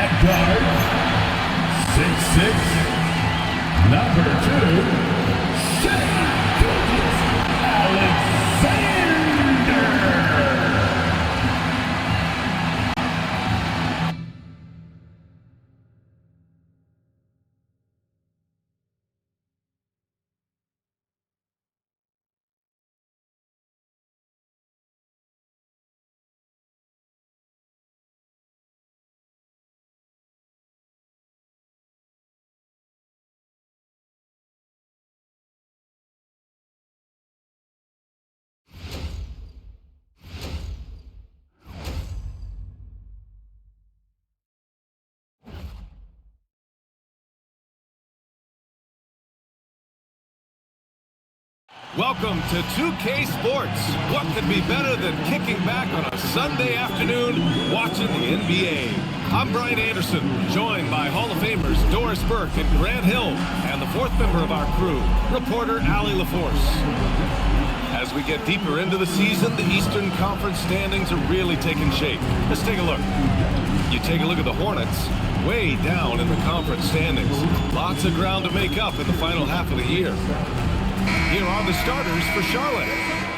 At guard, 6'6", number 2, Shea Alexander. Welcome to 2K Sports. What could be better than kicking back on a Sunday afternoon watching the NBA? I'm Brian Anderson, joined by Hall of Famers Doris Burke and Grant Hill, and the fourth member of our crew, reporter Allie LaForce. As we get deeper into the season, the Eastern Conference standings are really taking shape. Let's take a look. You take a look at the Hornets, way down in the conference standings. Lots of ground to make up in the final half of the year. Here are the starters for Charlotte.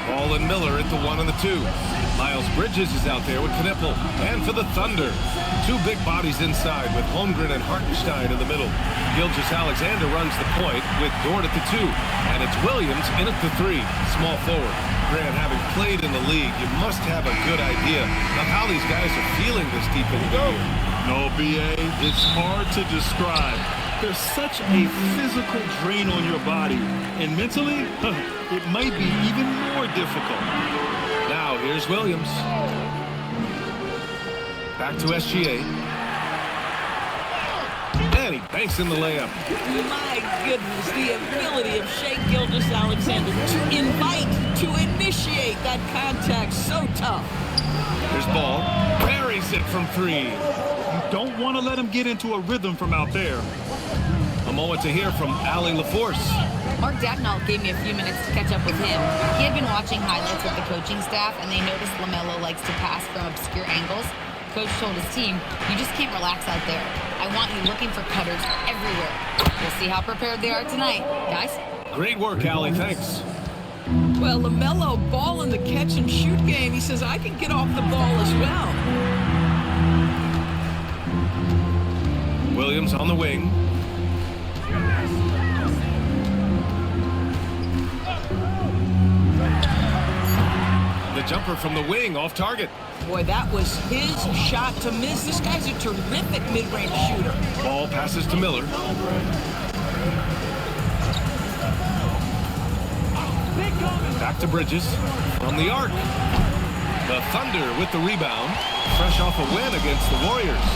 Ball and Miller at the 1 and the 2. Miles Bridges is out there with Knipple. And for the Thunder, two big bodies inside with Holmgren and Hartenstein in the middle. Gilgeous-Alexander runs the point with Dort at the 2. And it's Williams in at the 3, small forward. Grant, having played in the league, you must have a good idea of how these guys are feeling this deep into the year. No, B.A., it's hard to describe. There's such a physical drain on your body, and mentally, it might be even more difficult. Now, here's Williams. Back to SGA. And he banks in the layup. My goodness, the ability of Shea Gilgeous-Alexander to invite, to initiate that contact, so tough. Here's Ball. Buries it from 3. You don't want to let him get into a rhythm from out there. A moment to hear from Allie LaForce. Mark Dagnall gave me a few minutes to catch up with him. He had been watching highlights with the coaching staff, and they noticed LaMelo likes to pass from obscure angles. Coach told his team, you just can't relax out there. I want you looking for cutters everywhere. We'll see how prepared they are tonight. Guys? Great work, Allie. Thanks. Well, LaMelo, ball in the catch-and-shoot game. He says, I can get off the ball as well. Williams on the wing. The jumper from the wing off target. Boy, that was his shot to miss. This guy's a terrific mid-range shooter. Ball passes to Miller. Back to Bridges from the arc. The Thunder with the rebound. Fresh off a win against the Warriors.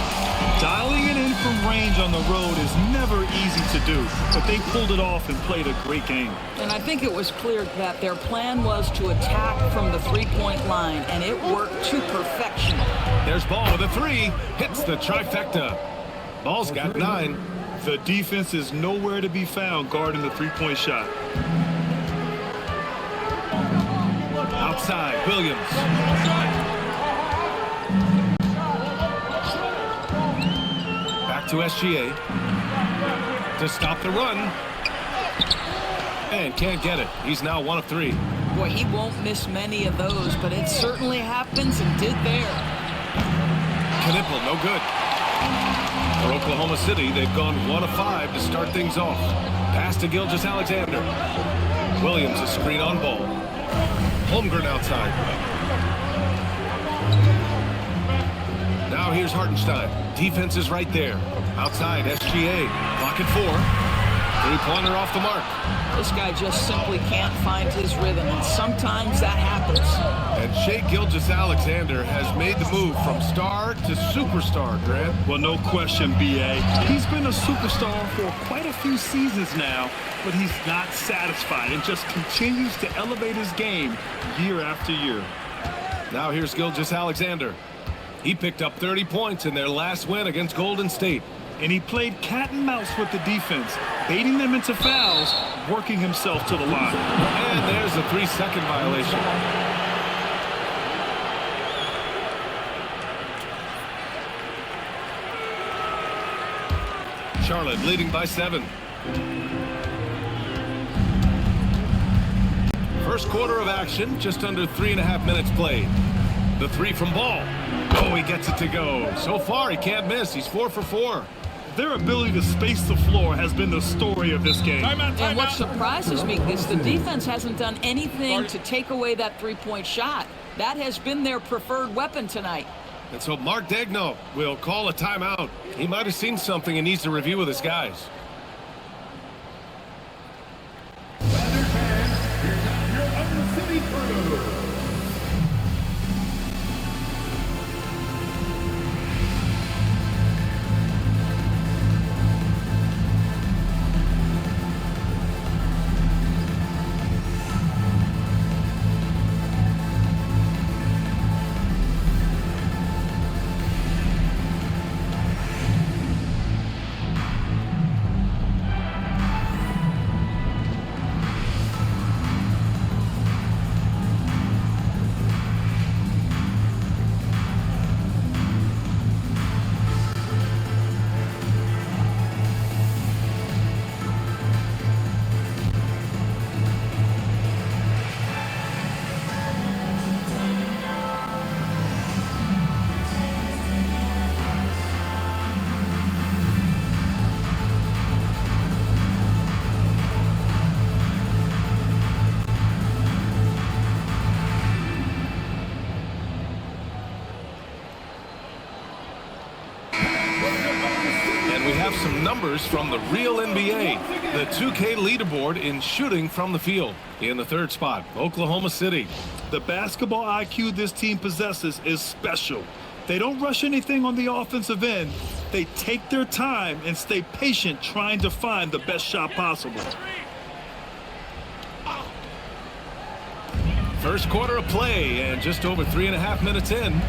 Dialing it in from range on the road is never easy to do, but they pulled it off and played a great game. And I think it was clear that their plan was to attack from the three-point line, and it worked to perfection. There's Ball with a 3. Hits the trifecta. Ball's got 9. The defense is nowhere to be found guarding the three-point shot. Outside, Williams. Back to SGA. To stop the run. And can't get it. He's now 1 of 3. Boy, he won't miss many of those, but it certainly happens and did there. Knipple, no good. For Oklahoma City, they've gone 1 of 5 to start things off. Pass to Gilgeous-Alexander. Williams, a screen on Ball. Holmgren outside. Now here's Hartenstein. Defense is right there. Outside, SGA. Clock at 4. Three-pointer off the mark. This guy just simply can't find his rhythm, and sometimes that happens. And Shea Gilgeous-Alexander has made the move from star to superstar, Grant. Well, no question, B.A. He's been a superstar for quite a few seasons now, but he's not satisfied and just continues to elevate his game year after year. Now here's Gilgeous-Alexander. He picked up 30 points in their last win against Golden State. And he played cat and mouse with the defense, baiting them into fouls, working himself to the line. And there's a 3-second violation. Charlotte leading by 7. First quarter of action, just under 3.5 minutes played. The three from Ball. Oh, he gets it to go. So far, he can't miss. He's 4 for 4. Their ability to space the floor has been the story of this game. And what surprises me is the defense hasn't done anything to take away that three-point shot. That has been their preferred weapon tonight. And so Mark Daigneault will call a timeout. He might have seen something and needs to review with his guys. Weather fans, here's out your own city crew. Some numbers from the real NBA. The 2K leaderboard in shooting from the field. In the third spot, Oklahoma City. The basketball IQ this team possesses is special. They don't rush anything on the offensive end. They take their time and stay patient trying to find the best shot possible. First quarter of play and just over 3.5 minutes in.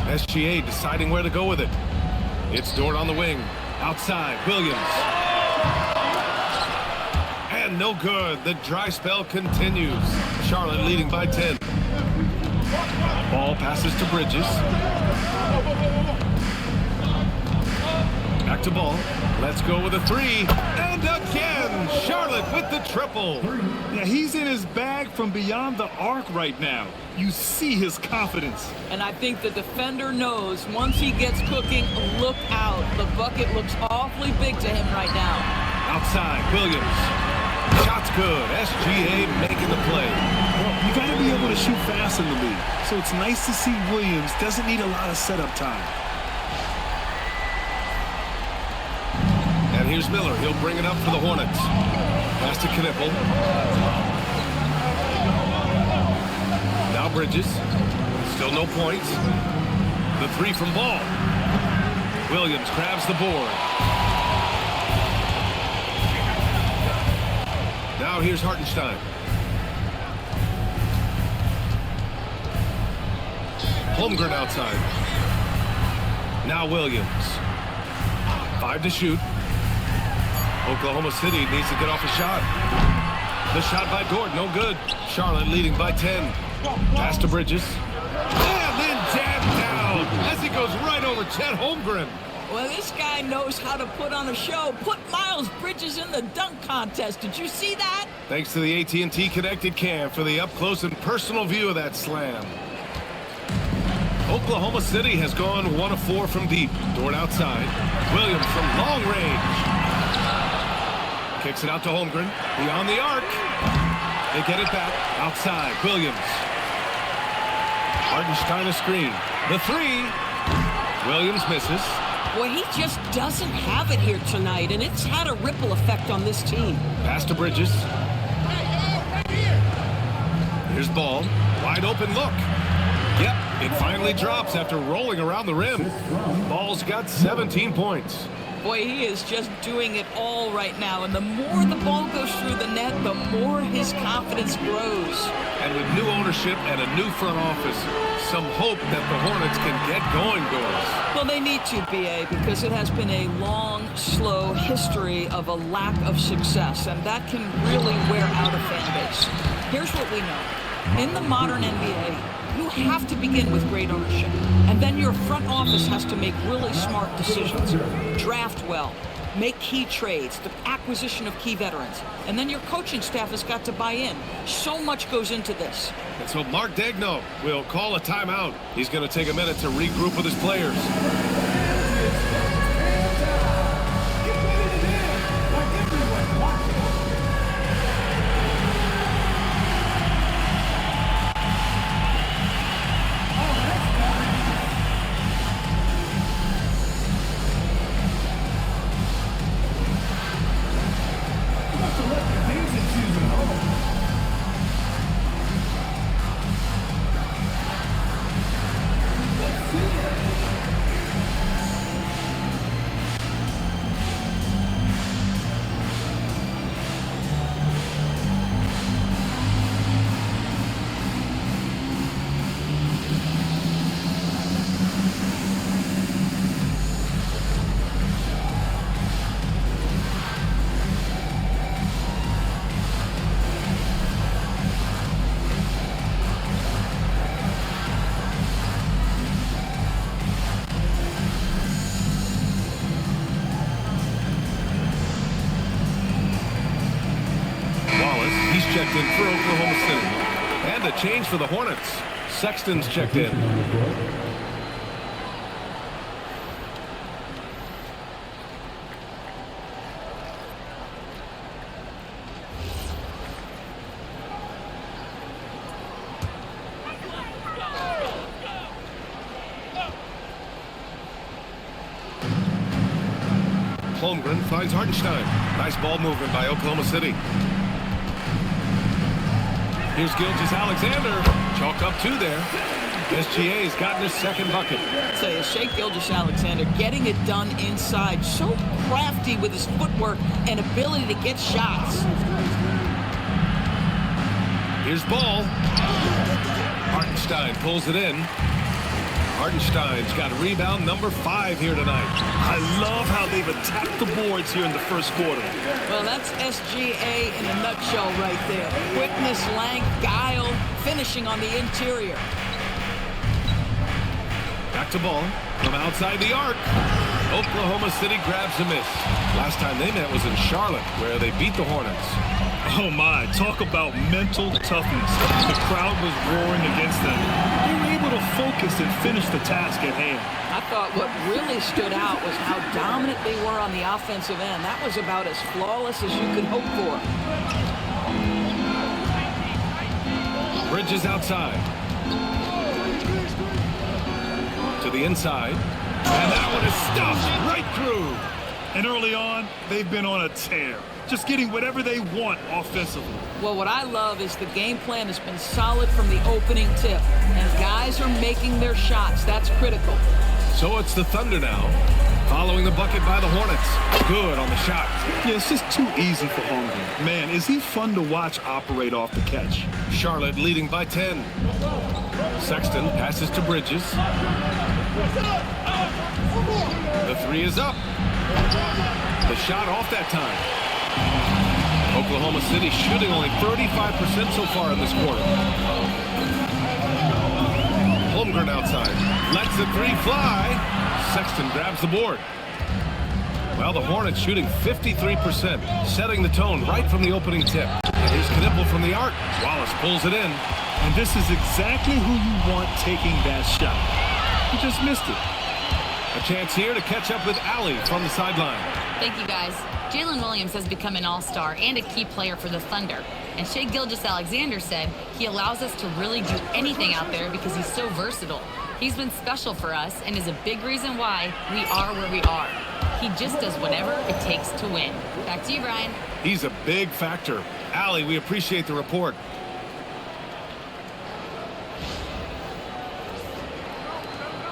SGA deciding where to go with it. It's Dort on the wing. Outside, Williams. And no good. The dry spell continues. Charlotte leading by 10. Ball passes to Bridges. Back to Ball. Let's go with a three. And again, Charlotte with the triple. Yeah, he's in his bag from beyond the arc right now. You see his confidence. And I think the defender knows once he gets cooking, look out. The bucket looks awfully big to him right now. Outside, Williams. Shot's good. SGA making the play. Well, you got to be able to shoot fast in the league. So it's nice to see Williams doesn't need a lot of setup time. And here's Miller. He'll bring it up for the Hornets. Pass to Knipple. Now Bridges. Still no points. The three from Ball. Williams grabs the board. Now here's Hartenstein. Holmgren outside. Now Williams. 5 to shoot. Oklahoma City needs to get off a shot. The shot by Dort, no good. Charlotte leading by 10. Pass to Bridges. And then jammed down as he goes right over Chet Holmgren. Well, this guy knows how to put on a show. Put Miles Bridges in the dunk contest. Did you see that? Thanks to the AT&T Connected Cam for the up-close and personal view of that slam. Oklahoma City has gone 1 of 4 from deep. Dort outside. Williams from long range. Kicks it out to Holmgren. Beyond the arc. They get it back. Outside. Williams. Hartenstein a screen. The three. Williams misses. Well, he just doesn't have it here tonight, and it's had a ripple effect on this team. Pass to Bridges. Here's Ball. Wide open look. Yep, it finally drops after rolling around the rim. Ball's got 17 points. Boy, he is just doing it all right now, and the more the ball goes through the net, the more his confidence grows. And with new ownership and a new front office, some hope that the Hornets can get going, Doris. Well, they need to, B.A., because it has been a long, slow history of a lack of success, and that can really wear out a fan base. Here's what we know. In the modern NBA, you have to begin with great ownership. And then your front office has to make really smart decisions. Draft well. Make key trades, the acquisition of key veterans. And then your coaching staff has got to buy in. So much goes into this. And so Mark Daigneault will call a timeout. He's going to take a minute to regroup with his players. Checked in for Oklahoma City. And a change for the Hornets. Sexton's checked in. Holmgren finds Hartenstein. Nice ball movement by Oklahoma City. Here's Gilgeous-Alexander. Chalk up two there. SGA's gotten his second bucket. I'd say Shai Gilgeous-Alexander getting it done inside. So crafty with his footwork and ability to get shots. Here's ball. Hartenstein pulls it in. Hartenstein's got rebound number 5 here tonight. I love how they've attacked the boards here in the first quarter. Well, that's SGA in a nutshell right there. Quickness, length, guile, finishing on the interior. Back to ball from outside the arc. Oklahoma City grabs a miss. Last time they met was in Charlotte, where they beat the Hornets. Oh my, talk about mental toughness. The crowd was roaring against them. They were able to focus and finish the task at hand. I thought what really stood out was how dominant they were on the offensive end. That was about as flawless as you could hope for. Bridges outside. To the inside. And that one is stuffed right through. And early on, they've been on a tear. Just getting whatever they want offensively. Well, what I love is the game plan has been solid from the opening tip. And guys are making their shots. That's critical. So it's the Thunder now, following the bucket by the Hornets. Good on the shot. Yeah, it's just too easy for Holmgren. Man, is he fun to watch operate off the catch. Charlotte leading by 10. Sexton passes to Bridges. The three is up. The shot off that time. Oklahoma City shooting only 35% so far in this quarter. Holmgren outside. Lets the three fly. Sexton grabs the board. Well, the Hornets shooting 53%, setting the tone right from the opening tip. And here's Knipple from the arc. Wallace pulls it in. And this is exactly who you want taking that shot. He just missed it. A chance here to catch up with Allie from the sideline. Thank you, guys. Jalen Williams has become an all-star and a key player for the Thunder. And Shai Gilgeous-Alexander said he allows us to really do anything out there because he's so versatile. He's been special for us and is a big reason why we are where we are. He just does whatever it takes to win. Back to you, Brian. He's a big factor. Allie, we appreciate the report.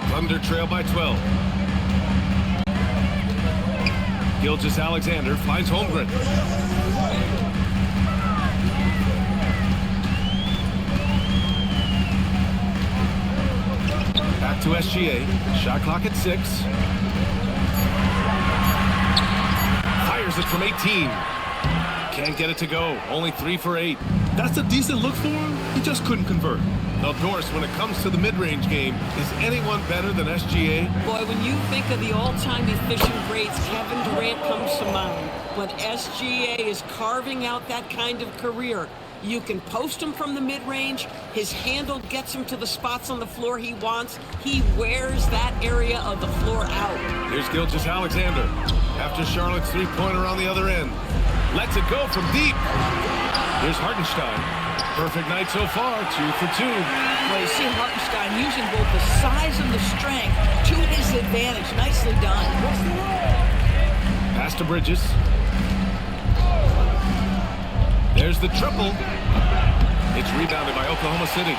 Thunder trail by 12. Gilgeous-Alexander finds Holmgren. Back to SGA. Shot clock at 6. Fires it from 18. Can't get it to go. Only 3 for 8. That's a decent look for him. He just couldn't convert. Now, Doris, when it comes to the mid-range game, is anyone better than SGA? Boy, when you think of the all-time efficient greats, Kevin Durant comes to mind. But SGA is carving out that kind of career. You can post him from the mid-range. His handle gets him to the spots on the floor he wants. He wears that area of the floor out. Here's Gilgeous-Alexander. After Charlotte's three-pointer on the other end. Lets it go from deep. Here's Hartenstein. Perfect night so far, 2 for 2. Well, you see Hartenstein using both the size and the strength to his advantage. Nicely done. Pass to Bridges. There's the triple. It's rebounded by Oklahoma City.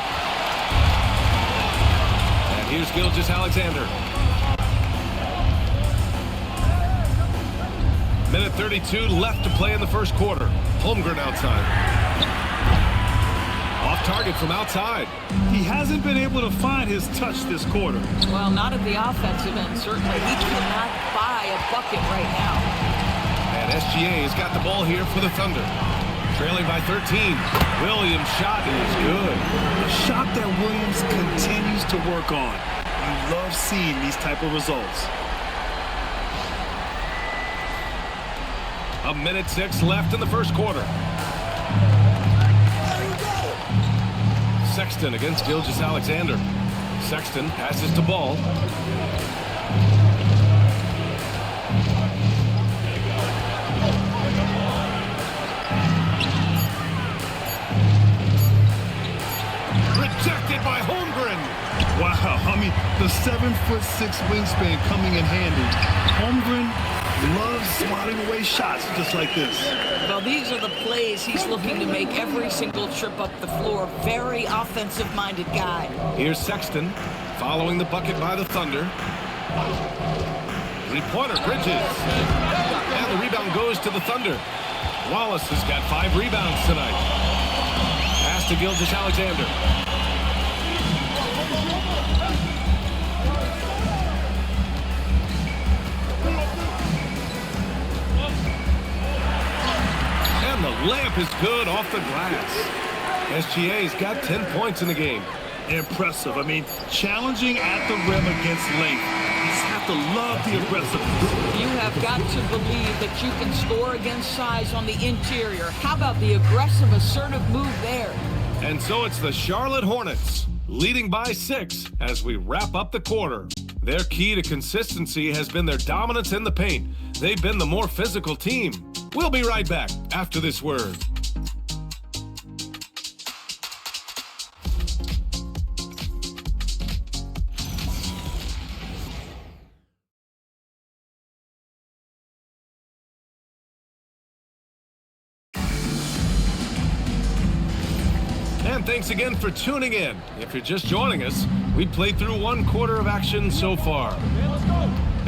And here's Gilgeous-Alexander. Minute 32 left to play in the first quarter. Holmgren outside. Off target from outside. He hasn't been able to find his touch this quarter. Well, not at the offensive end, certainly. He cannot buy a bucket right now. And SGA has got the ball here for the Thunder. Trailing by 13. Williams' shot is good. A shot that Williams continues to work on. You love seeing these type of results. A minute 6 left in the first quarter. Sexton against Gilgeous-Alexander. Sexton passes to Ball. Rejected by Holmgren. Wow, I mean, the 7'6" wingspan coming in handy. Holmgren loves swatting away shots just like this. Well, these are the plays he's looking to make every single trip up the floor. Very offensive-minded guy. Here's Sexton following the bucket by the Thunder. Three-pointer, Bridges. And the rebound goes to the Thunder. Wallace has got 5 rebounds tonight. Pass to Gilgeous-Alexander. And the layup is good off the glass. SGA's got 10 points in the game. Impressive. I mean, challenging at the rim against length. You just have to love the aggressiveness. You have got to believe that you can score against size on the interior. How about the aggressive, assertive move there? And so it's the Charlotte Hornets, leading by 6 as we wrap up the quarter. Their key to consistency has been their dominance in the paint. They've been the more physical team. We'll be right back after this word. And thanks again for tuning in. If you're just joining us, we played through 1 quarter of action so far.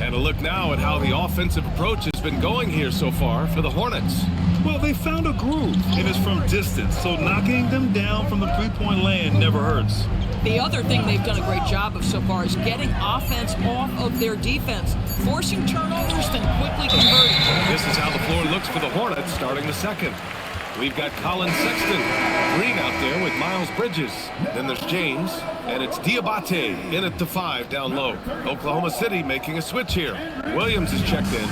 And a look now at how the offensive approach has been going here so far for the Hornets. Well, they found a groove, and it's from distance, so knocking them down from the three-point land never hurts. The other thing they've done a great job of so far is getting offense off of their defense, forcing turnovers, then quickly converting. This is how the floor looks for the Hornets starting the second. We've got Colin Sexton, Green out there with Miles Bridges. Then there's James, and it's Diabate in at the 5 down low. Oklahoma City making a switch here. Williams is checked in.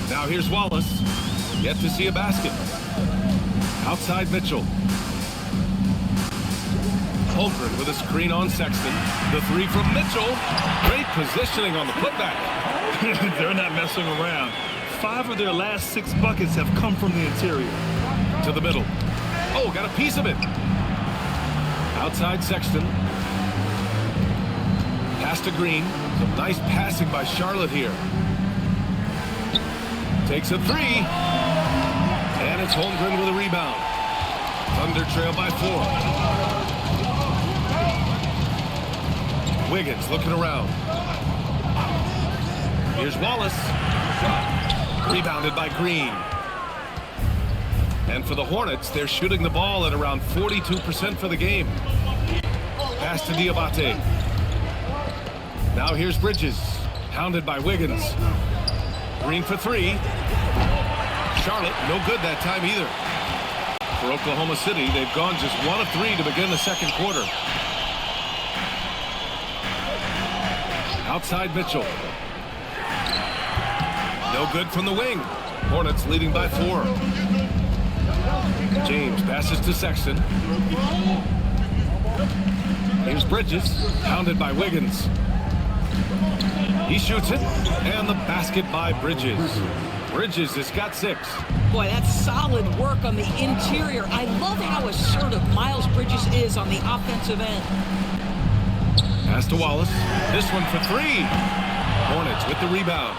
Now here's Wallace. Yet to see a basket. Outside Mitchell. Holmgren with a screen on Sexton. The 3 from Mitchell. Great positioning on the putback. They're not messing around. 5 of their last 6 buckets have come from the interior. To the middle. Oh, got a piece of it. Outside Sexton. Pass to Green. Some nice passing by Charlotte here. Takes a 3. And it's Holmgren with a rebound. Thunder trail by 4. Wiggins looking around. Here's Wallace. Rebounded by Green. And for the Hornets, they're shooting the ball at around 42% for the game. Pass to Diabate. Now here's Bridges. Hounded by Wiggins. Green for three. Charlotte, no good that time either. For Oklahoma City, they've gone just 1 of 3 to begin the second quarter. Outside Mitchell. No good from the wing. Hornets leading by 4. James passes to Sexton. Here's Bridges, pounded by Wiggins. He shoots it, and the basket by Bridges. Bridges has got 6. Boy, that's solid work on the interior. I love how assertive Miles Bridges is on the offensive end. Pass to Wallace. This one for 3. Hornets with the rebound.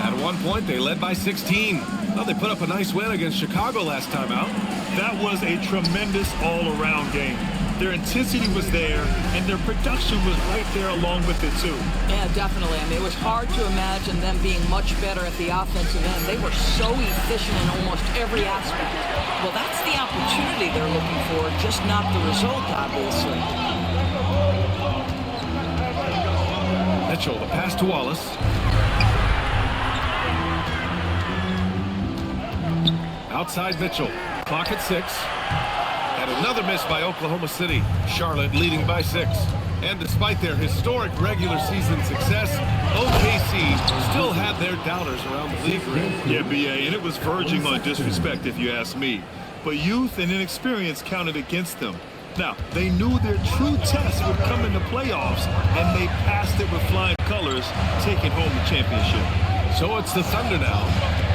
At one point, they led by 16. Well, they put up a nice win against Chicago last time out. That was a tremendous all-around game. Their intensity was there, and their production was right there along with it, too. Yeah, definitely. I mean, it was hard to imagine them being much better at the offensive end. They were so efficient in almost every aspect. Well, that's the opportunity they're looking for, just not the result, obviously. Mitchell, the pass to Wallace. Outside Mitchell. Clock at 6. And another miss by Oklahoma City. Charlotte leading by 6. And despite their historic regular season success, OKC still had their doubters around the league. Yeah, B.A., and it was verging on disrespect if you ask me. But youth and inexperience counted against them. Now, they knew their true test would come in the playoffs, and they passed it with flying colors, taking home the championship. So it's the Thunder now,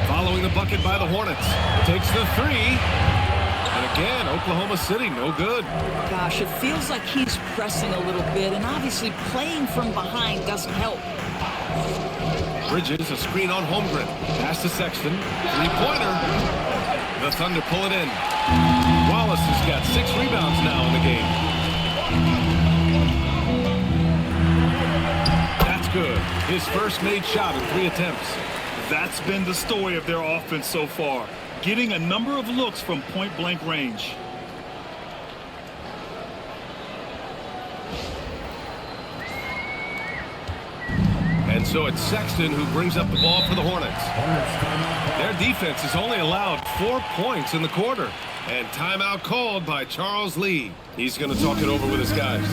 following the bucket by the Hornets. Takes the 3. And again, Oklahoma City, no good. Gosh, it feels like he's pressing a little bit, and obviously playing from behind doesn't help. Bridges, a screen on Holmgren. Pass to Sexton. 3-pointer. The Thunder pull it in. Wallace has got 6 rebounds now in the game. That's good. His first made shot in 3 attempts. That's been the story of their offense so far, getting a number of looks from point-blank range. And so it's Sexton who brings up the ball for the Hornets. Their defense has only allowed 4 points in the quarter. And timeout called by Charles Lee. He's going to talk it over with his guys.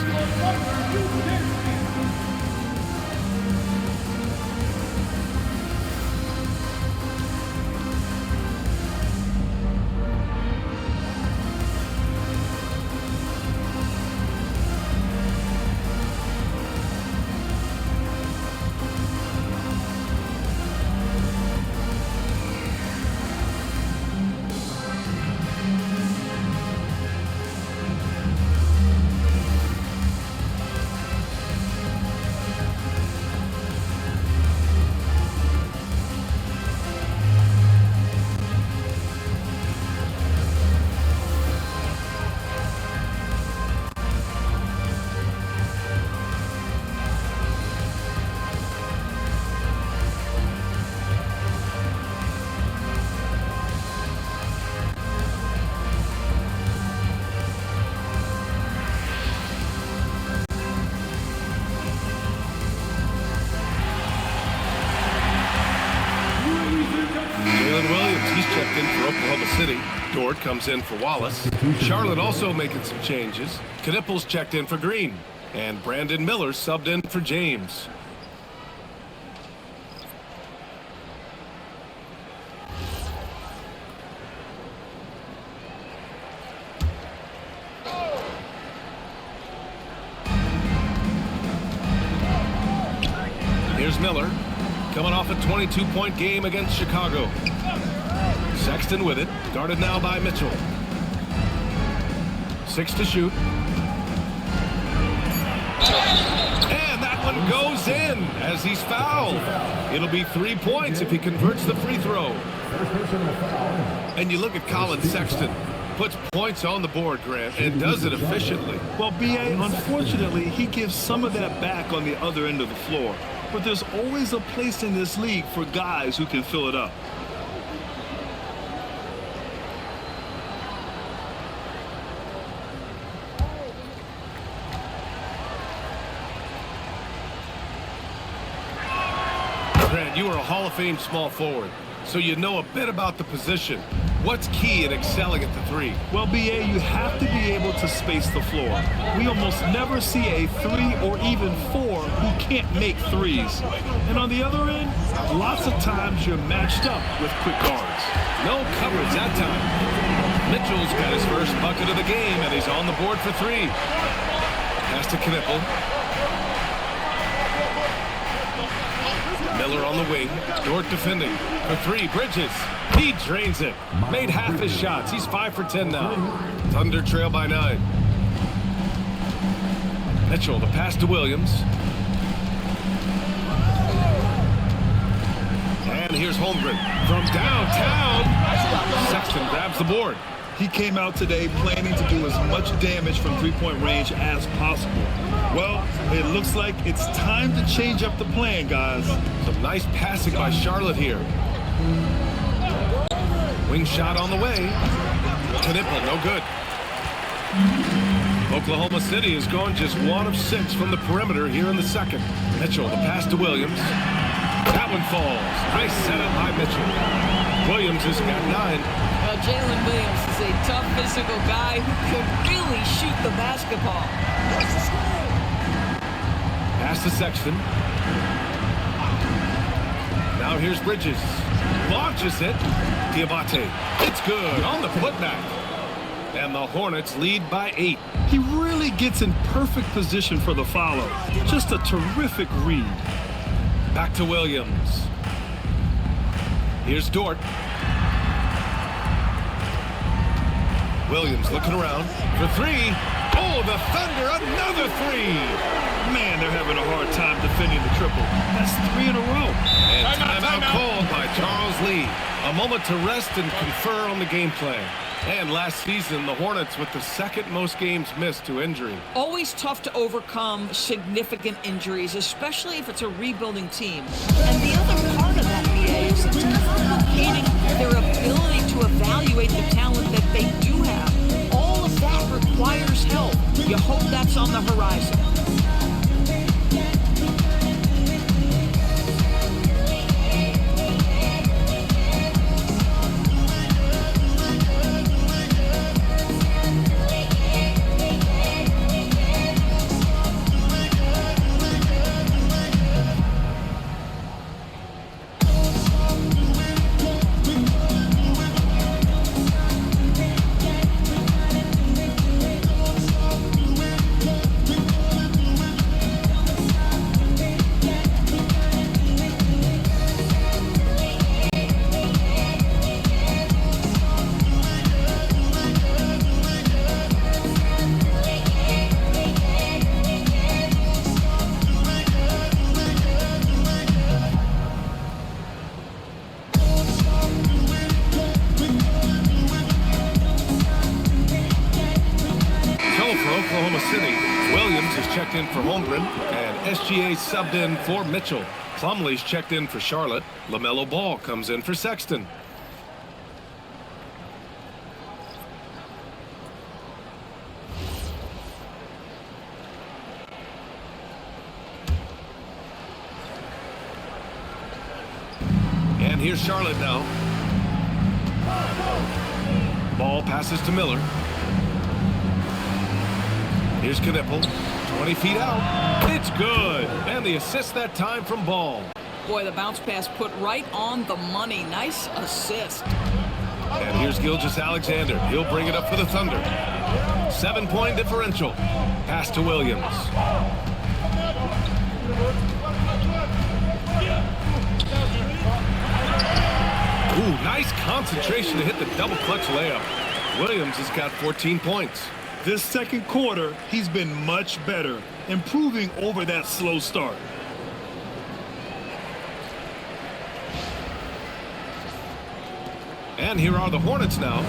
Dort comes in for Wallace. Charlotte also making some changes. Knipples checked in for Green. And Brandon Miller subbed in for James. Here's Miller, coming off a 22-point game against Chicago. Sexton with it, guarded now by Mitchell. 6 to shoot. And that one goes in as he's fouled. It'll be 3 points if he converts the free throw. And you look at Colin Sexton. Puts points on the board, Grant, and does it efficiently. Well, B.A., unfortunately, he gives some of that back on the other end of the floor. But there's always a place in this league for guys who can fill it up. Grant, you are a Hall of Fame small forward, so you know a bit about the position. What's key in excelling at the three? Well, BA, you have to be able to space the floor. We almost never see a 3 or even 4 who can't make threes. And on the other end, lots of times you're matched up with quick guards. No coverage that time. Mitchell's got his first bucket of the game, and he's on the board for 3. Pass to Knipple. Miller on the wing. Dort defending. For 3, Bridges. He drains it. Made half his shots. He's 5 for 10 now. Thunder trail by 9. Mitchell, the pass to Williams. And here's Holmgren from downtown. Sexton grabs the board. He came out today planning to do as much damage from three-point range as possible. Well, it looks like it's time to change up the plan, guys. Some nice passing by Charlotte here. Wing shot on the way. Knipple, no good. Oklahoma City has gone just 1 of 6 from the perimeter here in the second. Mitchell, the pass to Williams. That one falls. Nice setup by Mitchell. Williams has got 9. Well, Jalen Williams is a tough physical guy who can really shoot the basketball. Pass to Sexton. Now here's Bridges. Launches it. Diabate. It's good on the putback. And the Hornets lead by 8. He really gets in perfect position for the follow. Just a terrific read. Back to Williams. Here's Dort. Williams looking around for 3. Oh, the Thunder, another 3. Man, they're having a hard time defending the triple. That's 3 in a row. And timeout called by Charles Lee. A moment to rest and confer on the game plan. And last season, the Hornets with the 2nd most games missed to injury. Always tough to overcome significant injuries, especially if it's a rebuilding team. And the other part of that, BA, is it's complicating their ability to evaluate the talent that they do have. All of that requires help. You hope that's on the horizon. Oklahoma City. Williams is checked in for Holmgren, and SGA subbed in for Mitchell. Plumlee's checked in for Charlotte. LaMelo Ball comes in for Sexton. And here's Charlotte now. Ball passes to Miller. Here's Knipple, 20 feet out. It's good. And the assist that time from Ball. Boy, the bounce pass put right on the money. Nice assist. And here's Gilgeous-Alexander. He'll bring it up for the Thunder. 7-point differential. Pass to Williams. Ooh, nice concentration to hit the double clutch layup. Williams has got 14 points. This second quarter, he's been much better, improving over that slow start. And here are the Hornets now.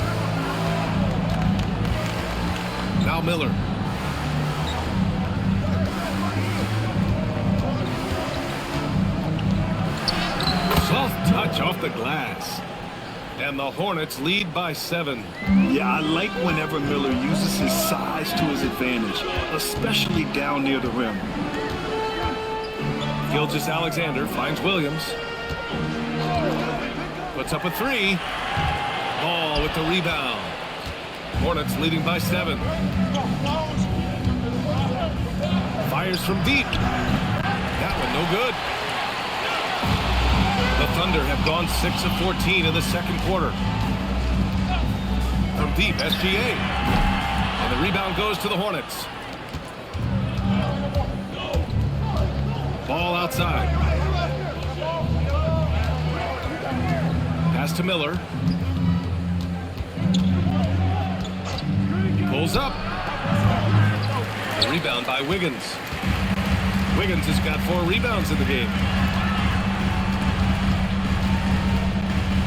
Now Miller. Soft touch off the glass. And the Hornets lead by 7. Yeah, I like whenever Miller uses his size to his advantage, especially down near the rim. Gilgeous-Alexander finds Williams. Puts up a three. Ball with the rebound. Hornets leading by 7. Fires from deep. That one no good. The Thunder have gone 6 of 14 in the second quarter. From deep, SGA. And the rebound goes to the Hornets. Ball outside. Pass to Miller. Pulls up. The rebound by Wiggins. Wiggins has got 4 rebounds in the game.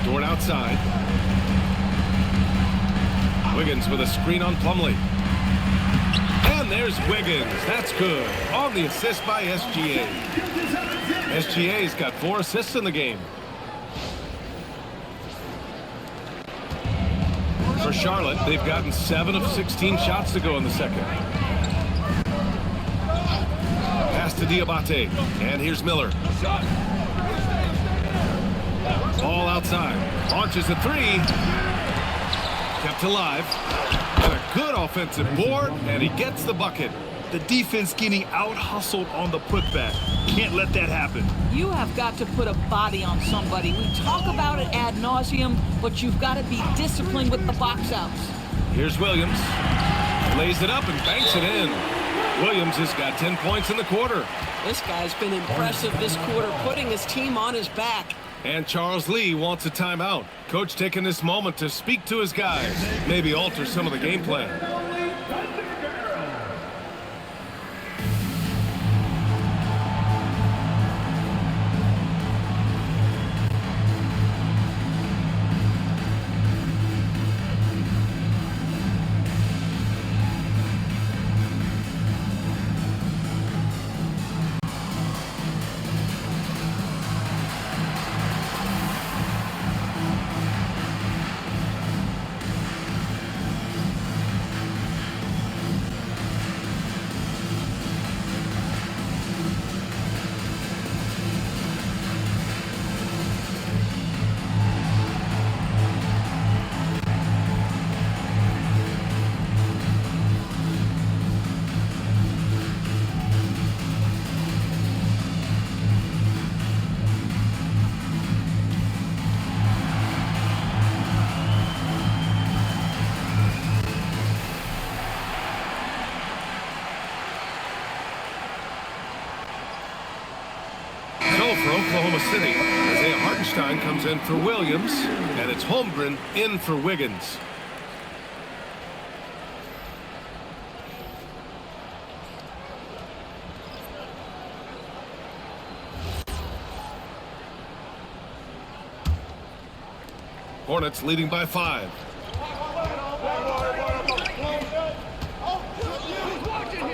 Dort outside. Wiggins with a screen on Plumlee. And there's Wiggins. That's good. On the assist by SGA. SGA's got 4 assists in the game. For Charlotte, they've gotten 7 of 16 shots to go in the second. Pass to Diabate. And here's Miller. Ball outside. Launches a 3. Kept alive. And a good offensive board. And he gets the bucket. The defense getting out-hustled on the putback. Can't let that happen. You have got to put a body on somebody. We talk about it ad nauseum, but you've got to be disciplined with the box outs. Here's Williams. Lays it up and banks it in. Williams has got 10 points in the quarter. This guy's been impressive this quarter, putting his team on his back. And Charles Lee wants a timeout. Coach taking this moment to speak to his guys. Maybe alter some of the game plan. For Oklahoma City, Isaiah Hartenstein comes in for Williams, and it's Holmgren in for Wiggins. Hornets leading by 5.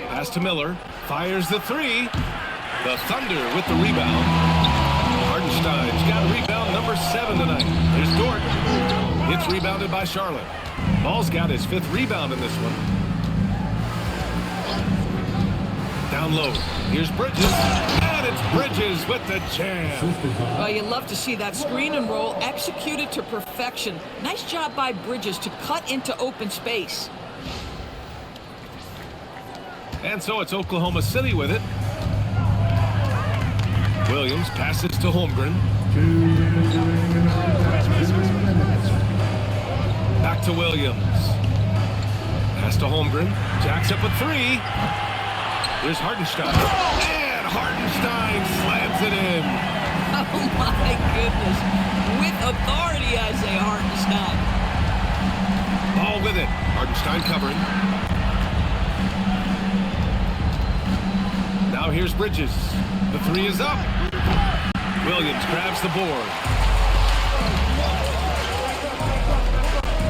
Pass to Miller, fires the 3. The Thunder with the rebound. Hartenstein's got rebound number 7 tonight. Here's Dort. It's rebounded by Charlotte. Ball's got his 5th rebound in this one. Down low. Here's Bridges. And it's Bridges with the jam. Well, you love to see that screen and roll executed to perfection. Nice job by Bridges to cut into open space. And so it's Oklahoma City with it. Williams passes to Holmgren. Back to Williams. Pass to Holmgren. Jacks up a 3. There's Hartenstein. And Hartenstein slams it in. Oh, my goodness. With authority, I say Hartenstein. Ball with it. Hartenstein covering. Now here's Bridges. The 3 is up. Williams grabs the board.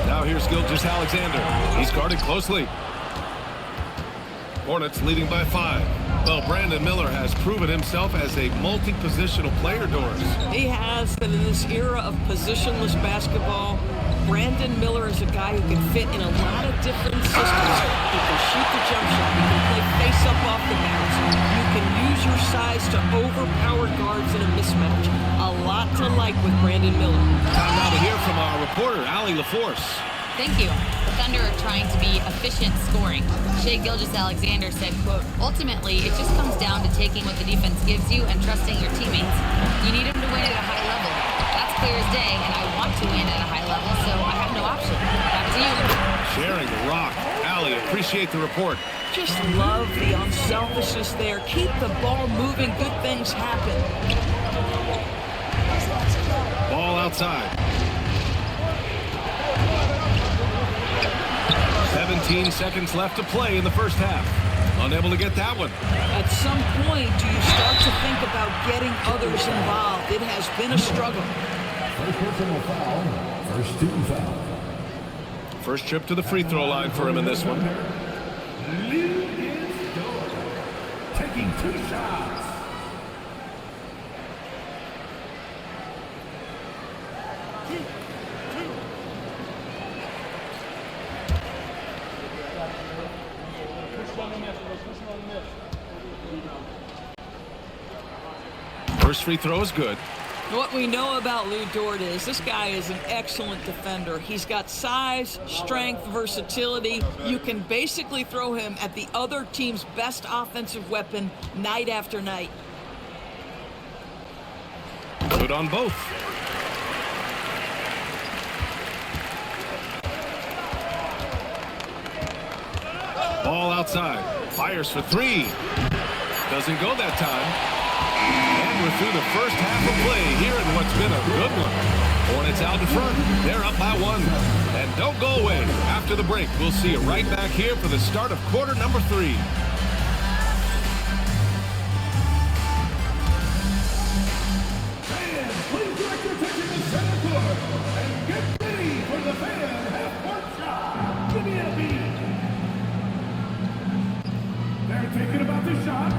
Now here's Gilgeous-Alexander. He's guarded closely. Hornets leading by 5. Well, Brandon Miller has proven himself as a multi-positional player, Doris. He has, and in this era of positionless basketball, Brandon Miller is a guy who can fit in a lot of different systems. He can shoot the jump shot. He can play face-up off the bounce. You can use your size to overpower guards in a mismatch. A lot to like with Brandon Miller. Time now to hear from our reporter, Allie LaForce. Thank you. The Thunder are trying to be efficient scoring. Shai Gilgeous-Alexander said, quote, ultimately, it just comes down to taking what the defense gives you and trusting your teammates. You need them to win at a high level. That's clear as day, and I want to win at a high level, so I have no option. Back to you. Sharing the rock. Allie, appreciate the report. Just love the unselfishness there. Keep the ball moving. Good things happen. Ball outside. 17 seconds left to play in the first half. Unable to get that one. At some point, do you start to think about getting others involved? It has been a struggle. First personal foul. First team foul. First trip to the free throw line for him in this one. Lead is Dort. Taking 2 shots. First free throw is good. What we know about Lou Dort is this guy is an excellent defender. He's got size, strength, versatility. You can basically throw him at the other team's best offensive weapon night after night. Good on both. Ball outside. Fires for 3. Doesn't go that time. And we're through the first half of play here in what's been a good one. Hornets out in front. They're up by 1. And don't go away. After the break, we'll see you right back here for the start of quarter number 3. Fans, please direct your attention to center court and get ready for the fan half-court shot. Give me a beat. They're thinking about the shot.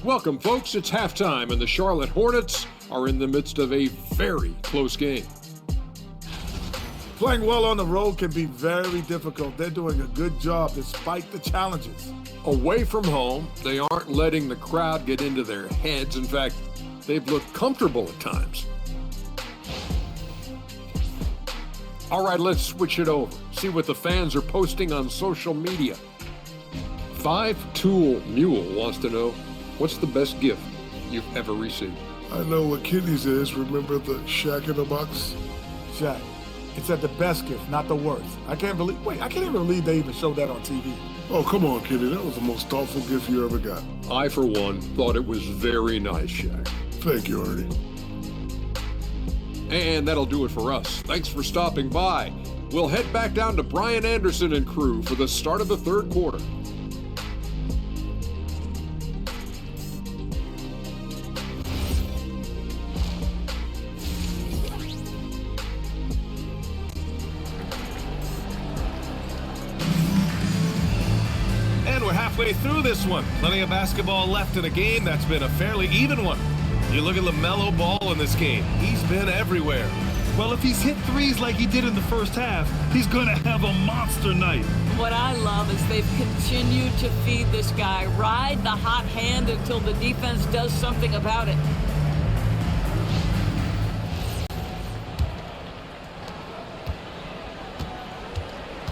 Welcome, folks. It's halftime, and the Charlotte Hornets are in the midst of a very close game. Playing well on the road can be very difficult. They're doing a good job despite the challenges. Away from home, they aren't letting the crowd get into their heads. In fact, they've looked comfortable at times. All right, let's switch it over. See what the fans are posting on social media. 5-Tool Mule wants to know, what's the best gift you've ever received? I know what Kenny's is. Remember the Shack in the Box? Shaq, it said the best gift, not the worst. I can't even believe they even showed that on TV. Oh, come on, Kenny. That was the most thoughtful gift you ever got. I, for one, thought it was very nice, Shaq. Thank you, Ernie. And that'll do it for us. Thanks for stopping by. We'll head back down to Brian Anderson and crew for the start of the third quarter. We're halfway through this one. Plenty of basketball left in a game that's been a fairly even one. You look at LaMelo Ball in this game. He's been everywhere. Well, if he's hit threes like he did in the first half, he's going to have a monster night. What I love is they've continued to feed this guy. Ride the hot hand until the defense does something about it.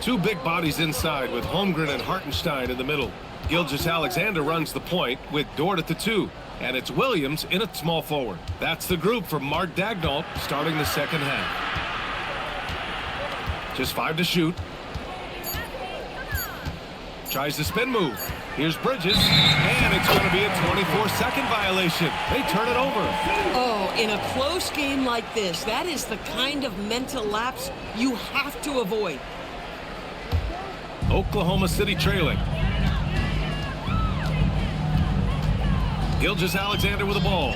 Two big bodies inside with Holmgren and Hartenstein in the middle. Gilgeous-Alexander runs the point with Dort at the 2. And it's Williams in at small forward. That's the group from Mark Daigneault starting the second half. Just 5 to shoot. Tries the spin move. Here's Bridges. And it's going to be a 24-second violation. They turn it over. Oh, in a close game like this, that is the kind of mental lapse you have to avoid. Oklahoma City trailing. Gilgeous Alexander with the ball.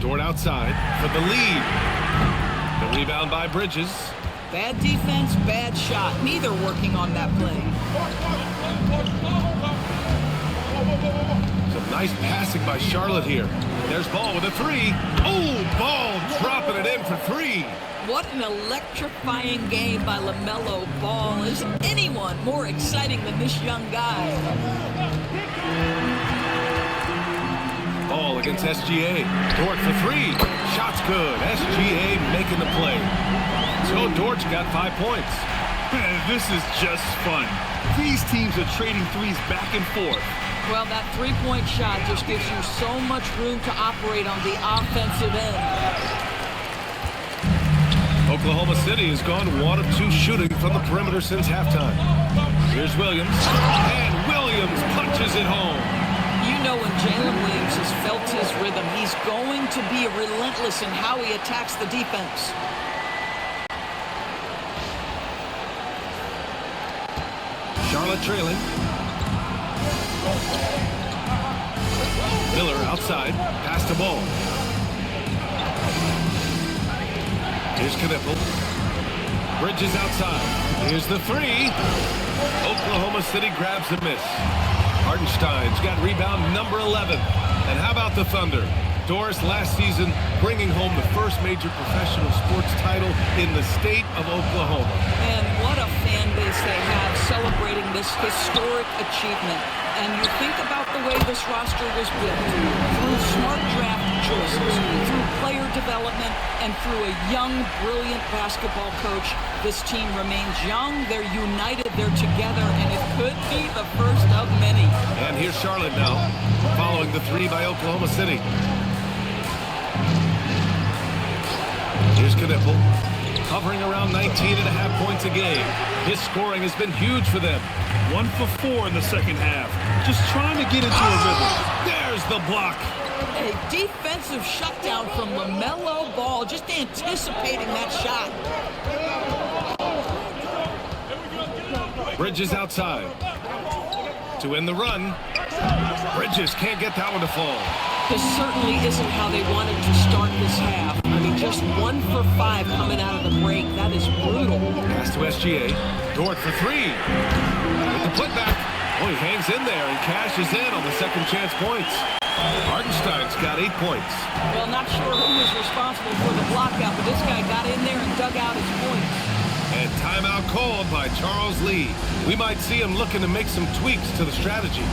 Dort outside for the lead. The rebound by Bridges. Bad defense, bad shot. Neither working on that play. Some nice passing by Charlotte here. There's Ball with a three. Oh, Ball dropping it in for three. What an electrifying game by LaMelo Ball. Is anyone more exciting than this young guy? Ball against SGA. Dort for three. Shot's good. SGA making the play. So Dort's got 5 points. Man, this is just fun. These teams are trading threes back and forth. Well, that three-point shot just gives you so much room to operate on the offensive end. Oklahoma City has gone 1 of 2 shooting from the perimeter since halftime. Here's Williams. And Williams punches it home. You know when Jalen Williams has felt his rhythm, he's going to be relentless in how he attacks the defense. Charlotte trailing. Miller outside. Pass the ball. Here's Knipple. Bridges outside. Here's the three. Oklahoma City grabs the miss. Hartenstein's got rebound number 11. And how about the Thunder? Doris last season bringing home the first major professional sports title in the state of Oklahoma. And what a fan base they have celebrating this historic achievement. And you think about the way this roster was built, through smart draft choices, through player development, and through a young, brilliant basketball coach. This team remains young, they're united, they're together, and it could be the first of many. And here's Charlotte now, following the three by Oklahoma City. Here's Knipple, hovering around 19.5 points a game. His scoring has been huge for them. 1 for 4 in the second half. Just trying to get into a rhythm. There's the block. A defensive shutdown from LaMelo Ball, just anticipating that shot. Bridges outside. To end the run. Bridges can't get that one to fall. This certainly isn't how they wanted to start this half. I mean, just 1 for 5 coming out of the break. That is brutal. Pass to SGA. Dort for three. With the putback. Oh, he hangs in there and cashes in on the second chance points. Hartenstein's got 8 points. Well, not sure who was responsible for the blockout, but this guy got in there and dug out his points. And timeout called by Charles Lee. We might see him looking to make some tweaks to the strategy.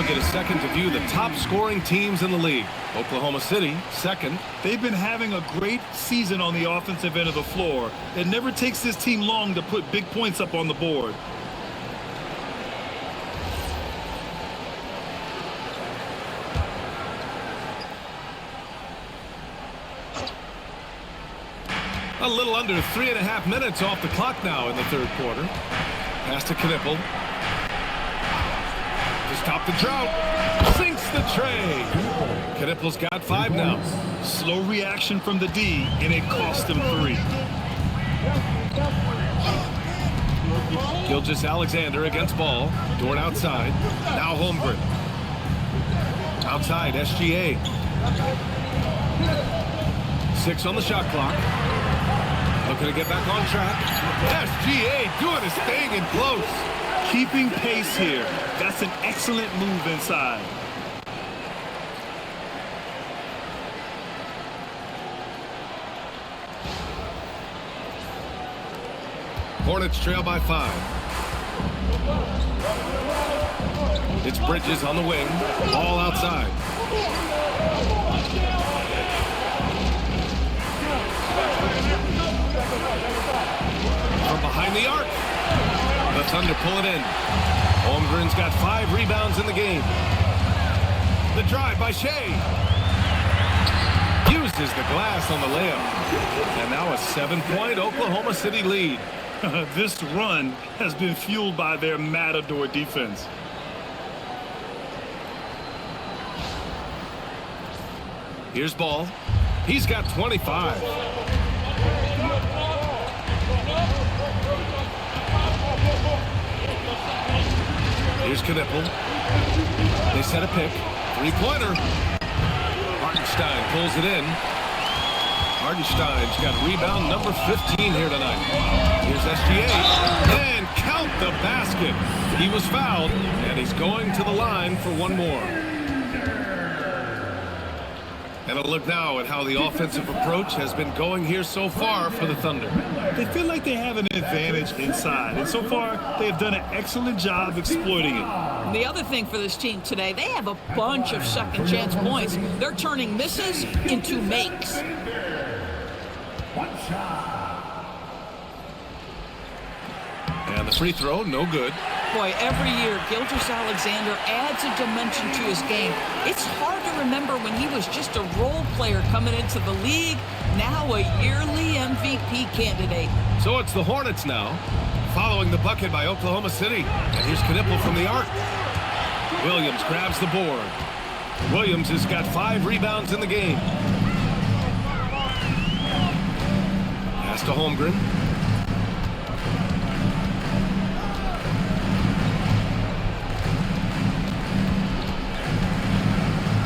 Get a second to view the top scoring teams in the league. Oklahoma City, second. They've been having a great season on the offensive end of the floor. It never takes this team long to put big points up on the board. A little under 3.5 minutes off the clock now in the third quarter. Pass to Knipple. To stop the drought. Sinks the tray. Knipple's got 5 now. Slow reaction from the D, and it cost him 3. Gilgeous Alexander against Ball. Dort outside. Now Holmgren. Outside, SGA. 6 on the shot clock. Looking to get back on track. SGA doing his thing in close. Keeping pace here. That's an excellent move inside. Hornets trail by 5. It's Bridges on the wing. Ball outside. From behind the arc. The Thunder pull it in. Holmgren's got 5 rebounds in the game. The drive by Shea. Uses the glass on the layup. And now a 7-point Oklahoma City lead. This run has been fueled by their Matador defense. Here's Ball. He's got 25. Here's Knipple. They set a pick. 3-pointer. Hartenstein pulls it in. Hartenstein's got rebound number 15 here tonight. Here's SGA. And count the basket. He was fouled, and he's going to the line for one more. And a look now at how the offensive approach has been going here so far for the Thunder. They feel like they have an advantage inside, and so far they have done an excellent job exploiting it. The other thing for this team today, they have a bunch of second chance points. They're turning misses into makes. And the free throw, no good. Boy, every year, Gilgeous-Alexander adds a dimension to his game. It's hard to remember when he was just a role player coming into the league, now a yearly MVP candidate. So it's the Hornets now, following the bucket by Oklahoma City. And here's Knipple from the arc. Williams grabs the board. Williams has got 5 rebounds in the game. Pass to Holmgren.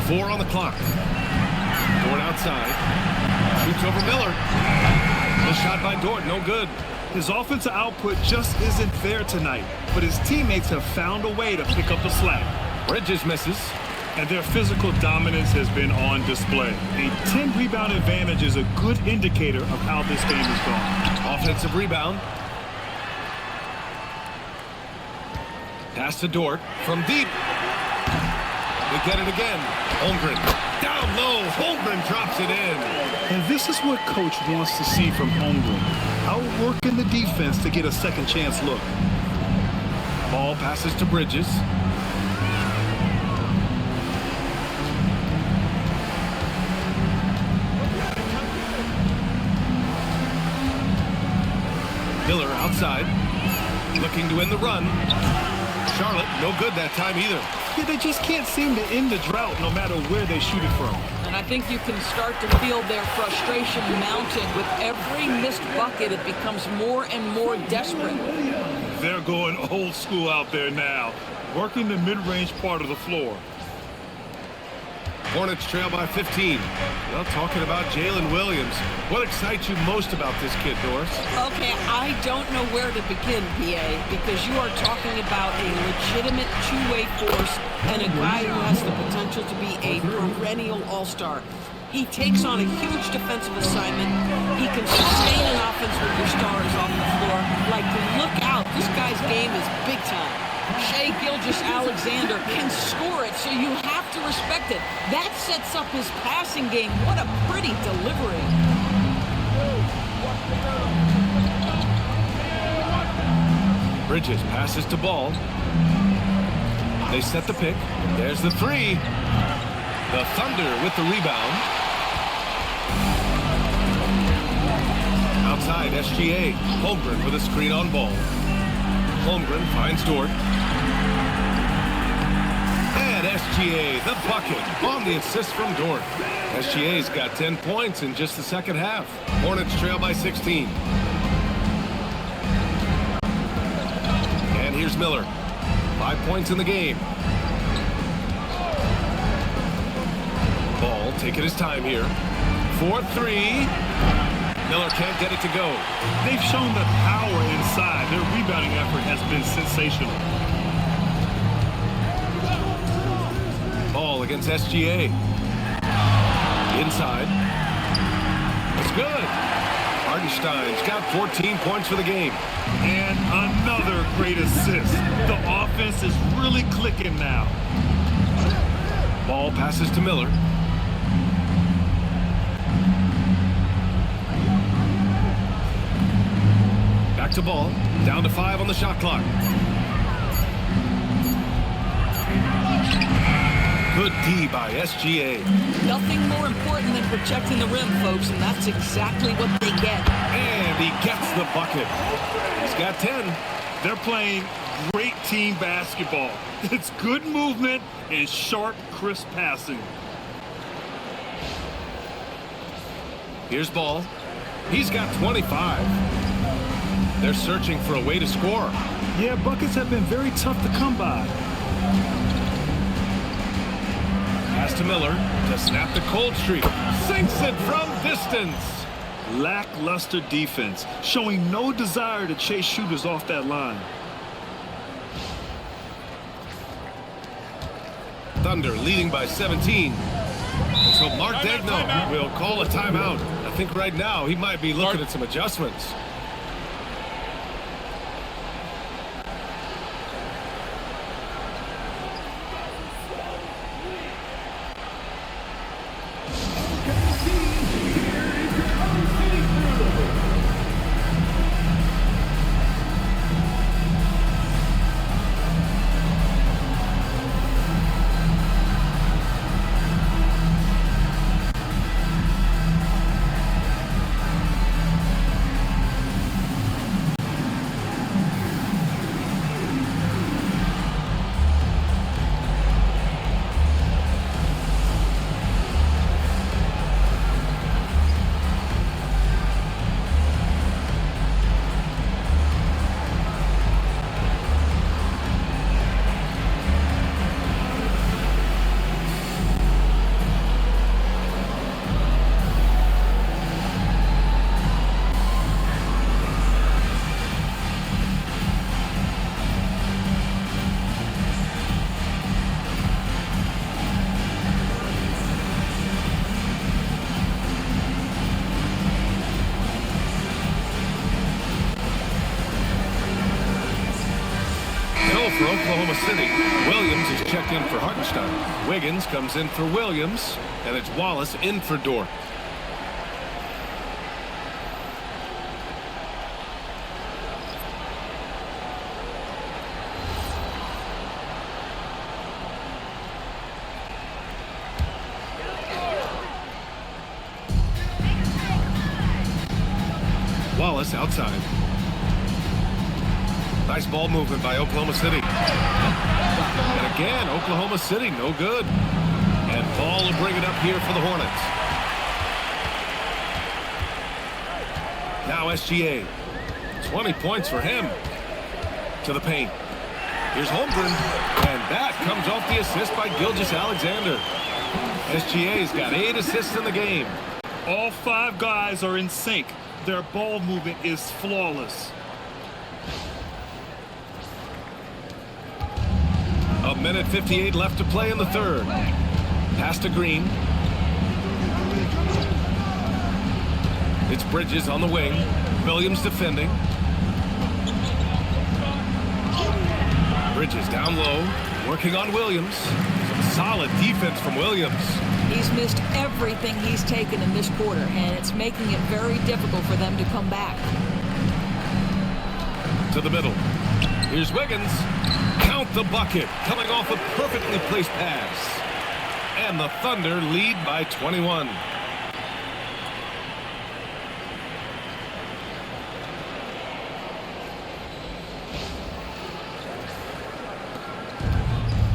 Four on the clock. Dort outside. Shoots over Miller. The shot by Dort, no good. His offensive output just isn't there tonight, but his teammates have found a way to pick up the slack. Bridges misses. And their physical dominance has been on display. A 10-rebound advantage is a good indicator of how this game is going. Offensive rebound. Pass to Dort from deep. They get it again. Holmgren down low. Holmgren drops it in. And this is what coach wants to see from Holmgren. Outworking the defense to get a second chance look. Ball passes to Bridges. Miller outside. Looking to end the run. Charlotte, no good that time either. Yeah, they just can't seem to end the drought no matter where they shoot it from. And I think you can start to feel their frustration mounting. With every missed bucket, it becomes more and more desperate. They're going old school out there now, working the mid-range part of the floor. Hornets trail by 15. Well, talking about Jalen Williams, what excites you most about this kid, Doris? Okay, I don't know where to begin, PA, because you are talking about a legitimate two-way force and a guy who has the potential to be a perennial all-star. He takes on a huge defensive assignment. He can sustain an offense with your stars off the floor. Like, look out, this guy's game is big time. Shai Gilgeous-Alexander can score it, so you have to respect it. That sets up his passing game. What a pretty delivery. Bridges passes to Ball. They set the pick. There's the three. The Thunder with the rebound. Outside, SGA. Holmgren with a screen on Ball. Holmgren finds Dort. And SGA, the bucket, on the assist from Dort. SGA's got 10 points in just the second half. Hornets trail by 16. And here's Miller. 5 points in the game. Ball taking his time here. 4-3. Miller can't get it to go. They've shown the power inside. Their rebounding effort has been sensational. Ball against SGA. Inside. It's good. Hartenstein's got 14 points for the game. And another great assist. The offense is really clicking now. Ball passes to Miller. Back to Ball. Down to 5 on the shot clock. Good D by SGA. Nothing more important than protecting the rim, folks, and that's exactly what they get. And he gets the bucket. He's got 10. They're playing great team basketball. It's good movement and sharp, crisp passing. Here's Ball. He's got 25. They're searching for a way to score. Yeah, buckets have been very tough to come by. Pass to Miller to snap the cold streak. Sinks it from distance. Lackluster defense, showing no desire to chase shooters off that line. Thunder leading by 17. And so Mark Daigneault will call a timeout. I think right now he might be looking at some adjustments. For Oklahoma City, Williams is checked in for Hartenstein. Wiggins comes in for Williams, and it's Wallace in for Dort. Wallace outside. Nice ball movement by Oklahoma City. And again, Oklahoma City, no good. And Ball will bring it up here for the Hornets. Now SGA. 20 points for him. To the paint. Here's Holmgren. And that comes off the assist by Gilgeous-Alexander. SGA's got 8 assists in the game. All 5 guys are in sync. Their ball movement is flawless. A minute 58 left to play in the third. Pass to Green. It's Bridges on the wing. Williams defending. Bridges down low, working on Williams. Some solid defense from Williams. He's missed everything he's taken in this quarter, and it's making it very difficult for them to come back. To the middle. Here's Wiggins. Count the bucket, coming off a perfectly placed pass. And the Thunder lead by 21.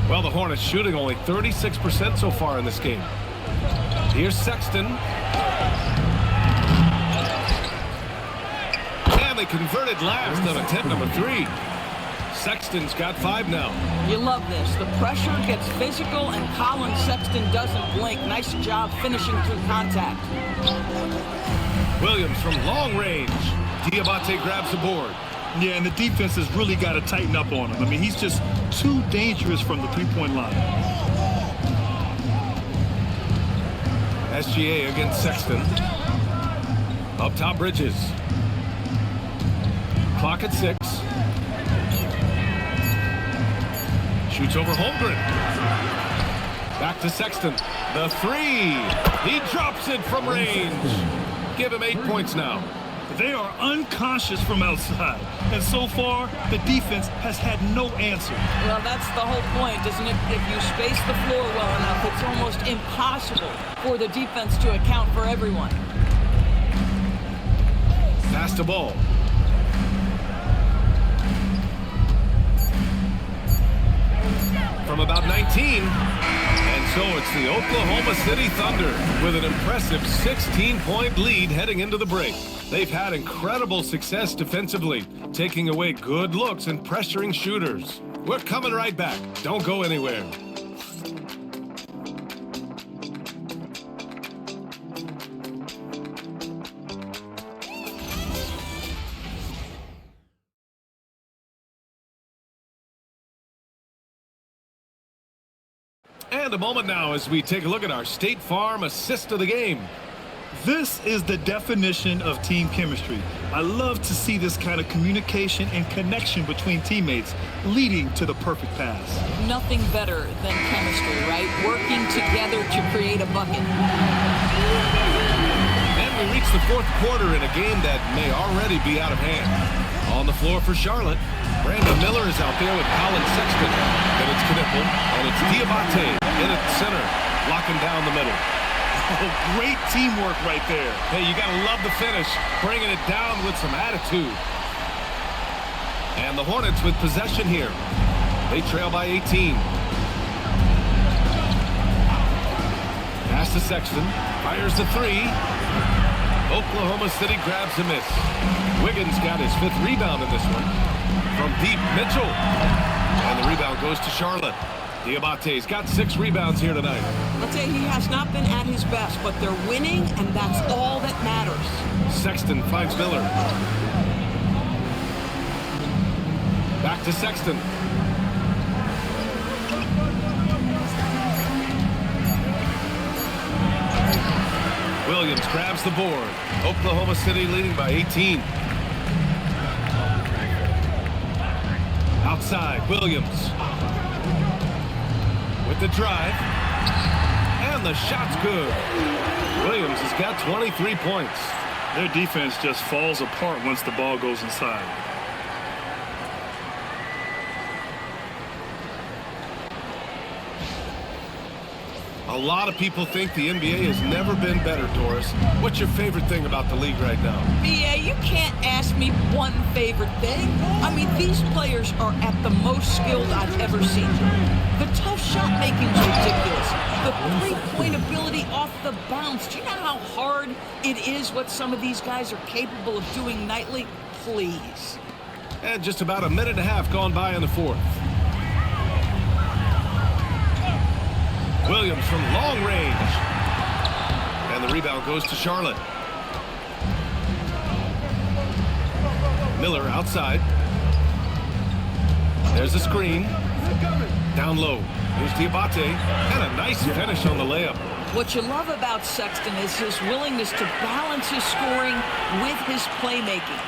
Well, the Hornets shooting only 36% so far in this game. Here's Sexton. And they converted last on attempt number 3. Sexton's got 5 now. You love this. The pressure gets physical, and Colin Sexton doesn't blink. Nice job finishing through contact. Williams from long range. Diabate grabs the board. Yeah, and the defense has really got to tighten up on him. I mean, he's just too dangerous from the three-point line. SGA against Sexton. Up top, Bridges. Clock at 6. Shoots over Holmgren. Back to Sexton. The 3. He drops it from range. Give him 8 points now. They are unconscious from outside, and so far, the defense has had no answer. Well, that's the whole point, isn't it? If you space the floor well enough, it's almost impossible for the defense to account for everyone. Pass the ball. From about 19. And so it's the Oklahoma City Thunder with an impressive 16-point lead heading into the break. They've had incredible success defensively, taking away good looks and pressuring shooters. We're coming right back. Don't go anywhere. And a moment now as we take a look at our State Farm assist of the game. This is the definition of team chemistry. I love to see this kind of communication and connection between teammates leading to the perfect pass. Nothing better than chemistry, right? Working together to create a bucket. And we reach the 4th quarter in a game that may already be out of hand. On the floor for Charlotte, Brandon Miller is out there with Colin Sexton. Then it's Knipple, and it's Diabate in at the center, locking down the middle. Oh, great teamwork right there. Hey, you got to love the finish, bringing it down with some attitude. And the Hornets with possession here. They trail by 18. Pass to Sexton, fires the 3. Oklahoma City grabs a miss. Wiggins got his 5th rebound in this one. From deep, Mitchell. And the rebound goes to Charlotte. Diabate's got 6 rebounds here tonight. I'll tell you, he has not been at his best, but they're winning, and that's all that matters. Sexton finds Miller. Back to Sexton. Williams grabs the board. Oklahoma City leading by 18. Outside, Williams. With the drive. And the shot's good. Williams has got 23 points. Their defense just falls apart once the ball goes inside. A lot of people think the NBA has never been better, Doris. What's your favorite thing about the league right now? BA, you can't ask me one favorite thing. I mean, these players are at the most skilled I've ever seen. The tough shot making is ridiculous. The three-point ability off the bounce. Do you know how hard it is what some of these guys are capable of doing nightly? Please. And just about a minute and a half gone by in the 4th. Williams from long range. And the rebound goes to Charlotte. Miller outside. There's a screen. Down low. Here's Diabate. And a nice finish on the layup. What you love about Sexton is his willingness to balance his scoring with his playmaking.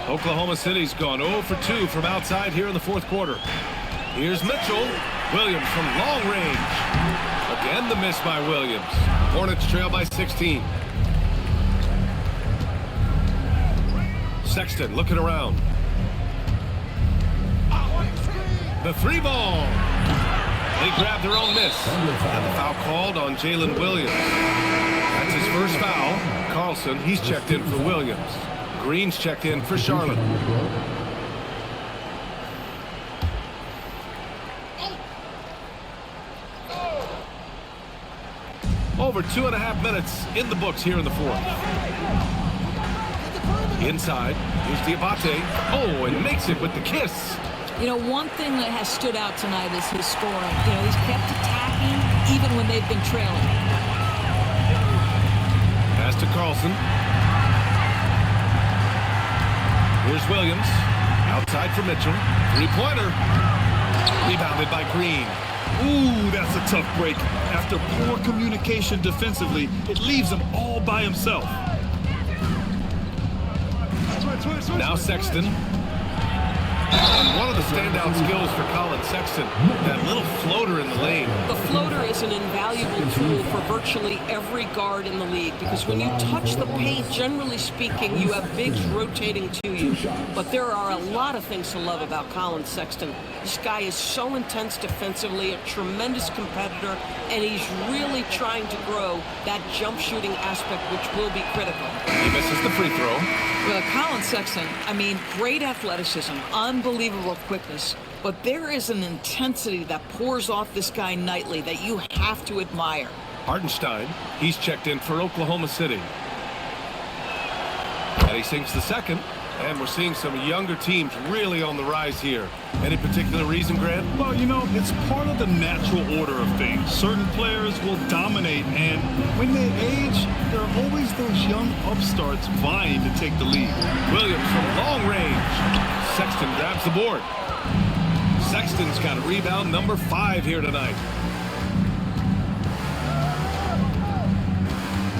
Oklahoma City's gone 0 for 2 from outside here in the 4th quarter. Here's Mitchell. Williams from long range. Again, the miss by Williams. Hornets trail by 16. Sexton looking around. The 3 ball. They grab their own miss. And the foul called on Jalen Williams. That's his first foul. Carlson, he's checked in for Williams. Green's checked in for Charlotte. Over over 2.5 minutes in the books here in the fourth. Inside, here's Diabate. Oh, and makes it with the kiss. You know, one thing that has stood out tonight is his scoring. You know, he's kept attacking even when they've been trailing. Pass to Carlson. Here's Williams. Outside for Mitchell. Three-pointer. Rebounded by Green. Ooh, that's a tough break. After poor communication defensively, it leaves him all by himself. Now Sexton. And one of the standout skills for Colin Sexton, that little floater in the lane. The floater is an invaluable tool for virtually every guard in the league because when you touch the paint, generally speaking, you have bigs rotating to you. But there are a lot of things to love about Colin Sexton. This guy is so intense defensively, a tremendous competitor, and he's really trying to grow that jump shooting aspect, which will be critical. He misses the free throw. Well, Colin Sexton, I mean, great athleticism, unbelievable quickness, but there is an intensity that pours off this guy nightly that you have to admire. Hartenstein, he's checked in for Oklahoma City. And he sinks the second, and we're seeing some younger teams really on the rise here. Any particular reason, Grant? Well, you know, it's part of the natural order of things. Certain players will dominate, and when they age, there are always those young upstarts vying to take the lead. Williams from long range. Sexton grabs the board. Sexton's got a rebound number 5 here tonight.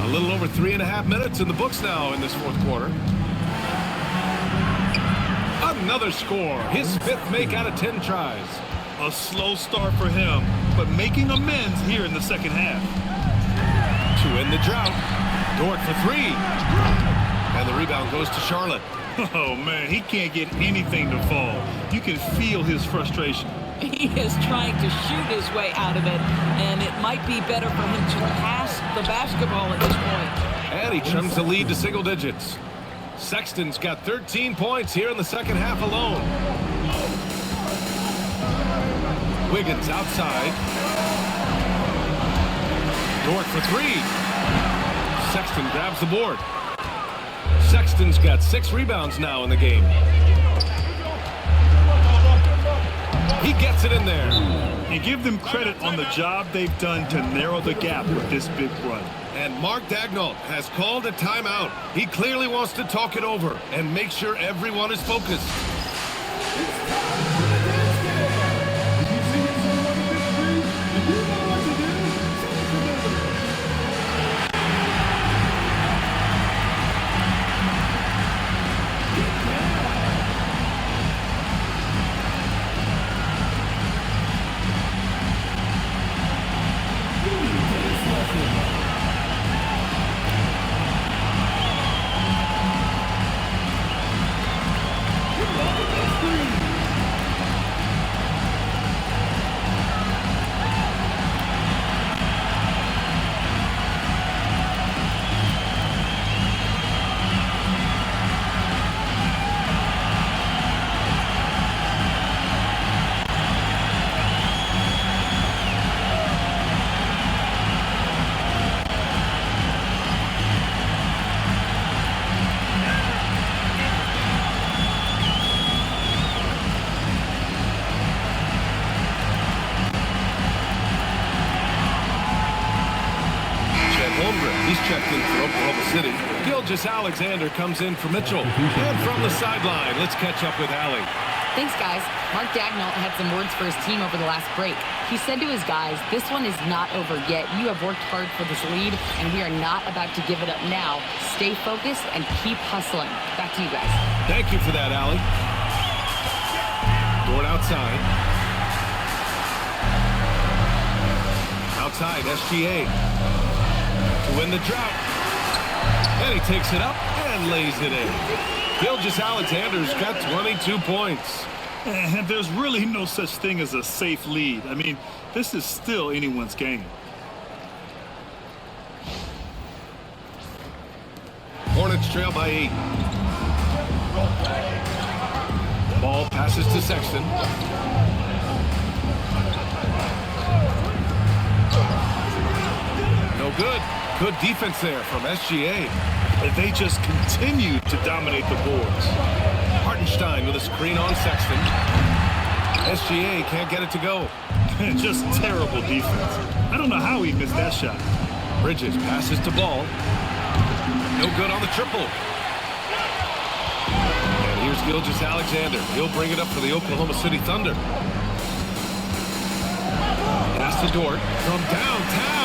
A little over 3.5 minutes in the books now in this fourth quarter. Another score. His 5th make out of 10 tries. A slow start for him, but making amends here in the second half. To end the drought. Dort for 3. And the rebound goes to Charlotte. Oh, man, he can't get anything to fall. You can feel his frustration. He is trying to shoot his way out of it, and it might be better for him to pass the basketball at this point. And he trims the lead to single digits. Sexton's got 13 points here in the second half alone. Wiggins outside. Dort for 3. Sexton grabs the board. Sexton's got 6 rebounds now in the game. He gets it in there. And give them credit on the job they've done to narrow the gap with this big run. And Mark Daigneault has called a timeout. He clearly wants to talk it over and make sure everyone is focused. He's checked in for Oklahoma City. Gilgeous-Alexander comes in for Mitchell. And from the sideline, let's catch up with Allie. Thanks, guys. Mark Daigneault had some words for his team over the last break. He said to his guys, this one is not over yet. You have worked hard for this lead, and we are not about to give it up now. Stay focused and keep hustling. Back to you guys. Thank you for that, Allie. Dort outside. Outside, SGA. To win the drought. And he takes it up and lays it in. Gilgeous-Alexander's got 22 points. And there's really no such thing as a safe lead. I mean, this is still anyone's game. Hornets trail by 8. Ball passes to Sexton. No No good. Good defense there from SGA. And they just continue to dominate the boards. Hartenstein with a screen on Sexton. SGA can't get it to go. Just terrible defense. I don't know how he missed that shot. Bridges passes to Ball. No good on the triple. And here's Gilgeous-Alexander. He'll bring it up for the Oklahoma City Thunder. Pass to Dort from downtown.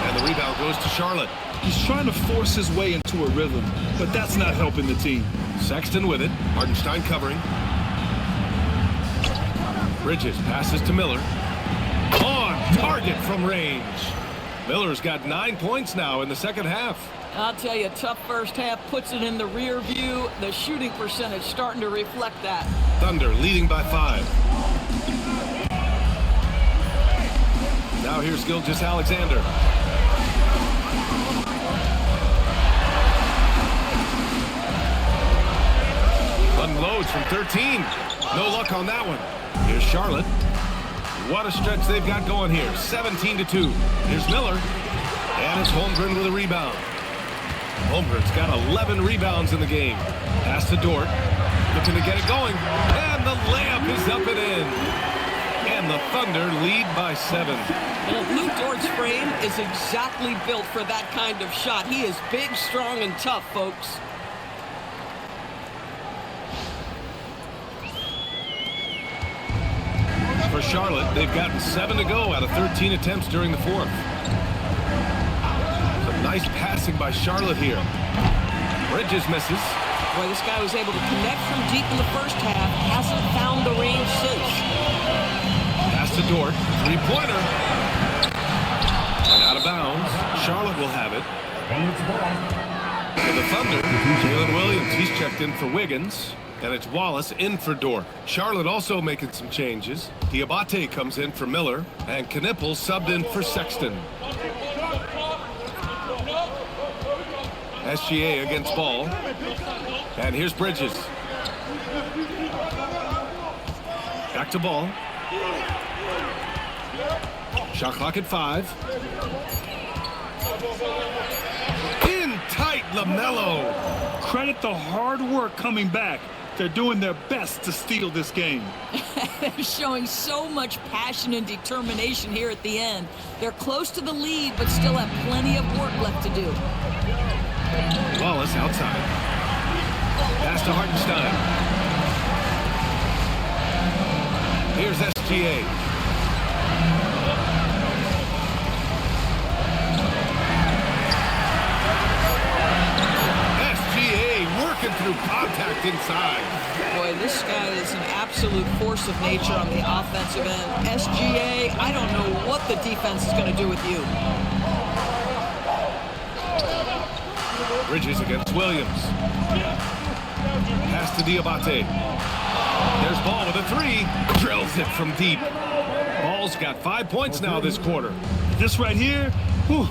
And the rebound goes to Charlotte. He's trying to force his way into a rhythm, but that's not helping the team. Sexton with it. Hartenstein covering. Bridges passes to Miller. On target from range. Miller's got 9 points now in the second half. I'll tell you, tough first half puts it in the rear view. The shooting percentage starting to reflect that. Thunder leading by 5. Now here's Gilgeous-Alexander. Unloads from 13. No luck on that one. Here's Charlotte. What a stretch they've got going here. 17-2. Here's Miller. And it's Holmgren with a rebound. Holmgren's got 11 rebounds in the game. Pass to Dort. Looking to get it going. And the layup is up and in. And the Thunder lead by 7. Well, Lou Dort's frame is exactly built for that kind of shot. He is big, strong, and tough, folks. For Charlotte, they've gotten 7 to go out of 13 attempts during the fourth. Some nice passing by Charlotte here. Bridges misses. Boy, this guy was able to connect from deep in the first half. Hasn't found the range since. Pass to Dort. Three-pointer. And out of bounds. Charlotte will have it. For the Thunder, Jalen Williams, he's checked in for Wiggins. And it's Wallace in for Dort. Charlotte also making some changes. Diabate comes in for Miller. And Knippel subbed in for Sexton. SGA against Ball. And here's Bridges. Back to Ball. Shot clock at 5. In tight, LaMelo. Credit the hard work coming back. They're doing their best to steal this game. They're showing so much passion and determination here at the end. They're close to the lead, but still have plenty of work left to do. Wallace outside. Pass to Hartenstein. Here's SGA. Working through contact inside. Boy, this guy is an absolute force of nature on the offensive end. SGA, I don't know what the defense is going to do with you. Bridges against Williams. Pass to Diabate. There's Ball with a 3. Drills it from deep. Ball's got 5 points now this quarter. This right here, whew,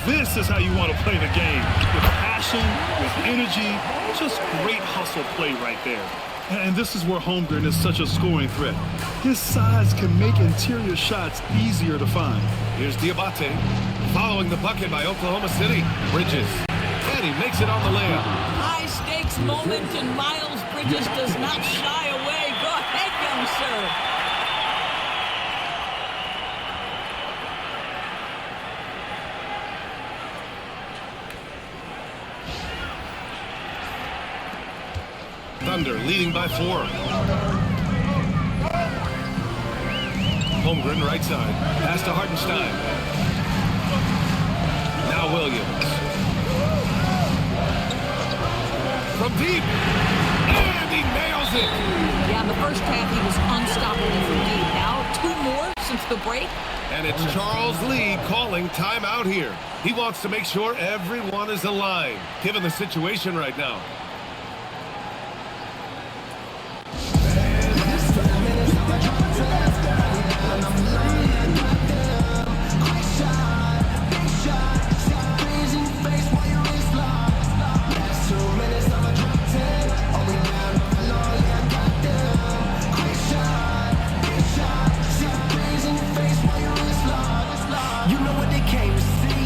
this is how you want to play the game. With passion, with energy, just great hustle play right there. And this is where Holmgren is such a scoring threat. His size can make interior shots easier to find. Here's Diabate, following the bucket by Oklahoma City. Bridges, and he makes it on the layup. High-stakes moment, and Miles Bridges does not shy away. Go ahead, young sir. Thunder leading by 4. Holmgren right side. Pass to Hartenstein. Now Williams. From deep. And he nails it. Yeah, in the first half, he was unstoppable from deep. Now, 2 more since the break. And it's Charles Lee calling timeout here. He wants to make sure everyone is aligned, given the situation right now. You know what they came to see.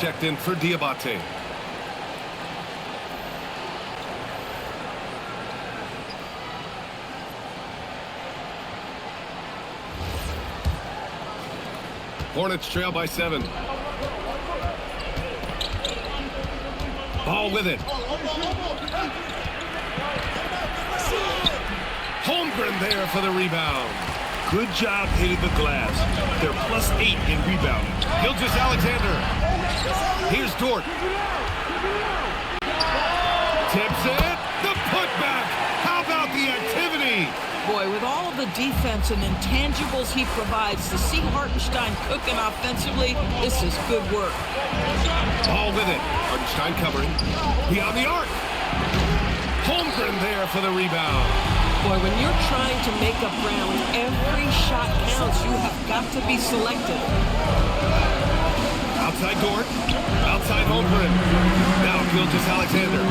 checked in for Diabate. Hornets trail by 7. Ball with it. Holmgren there for the rebound. Good job hitting the glass. They're +8 in rebounding. Gilgeous-Alexander. Here's Dort. Tips it. The putback. How about the activity? Boy, with all the defense and intangibles he provides, to see Hartenstein cooking offensively, this is good work. Ball with it. Hartenstein covering. Beyond the arc. Holmgren there for the rebound. Boy, when you're trying to make up ground, every shot counts. You have got to be selective. Outside Dort. Outside Holmgren. Now Gilgeous-Alexander.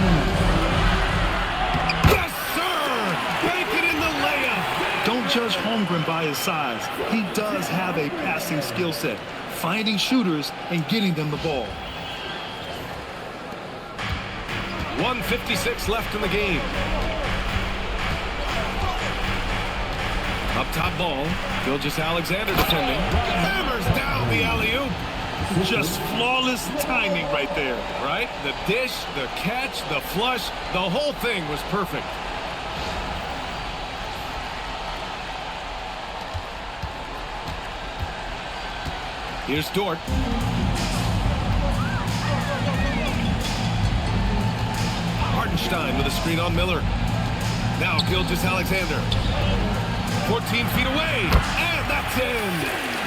Yes, sir! Make it in the layup. Don't judge Holmgren by his size. He does have a passing skill set, finding shooters and getting them the ball. 1:56 left in the game. Up top ball. Gilgeous-Alexander defending. Hammers down the alley-oop. Just flawless timing right there. Right? The dish, the catch, the flush, the whole thing was perfect. Here's Dort. Hartenstein with a screen on Miller. Now Gilgeous-Alexander. 14 feet away, and that's in.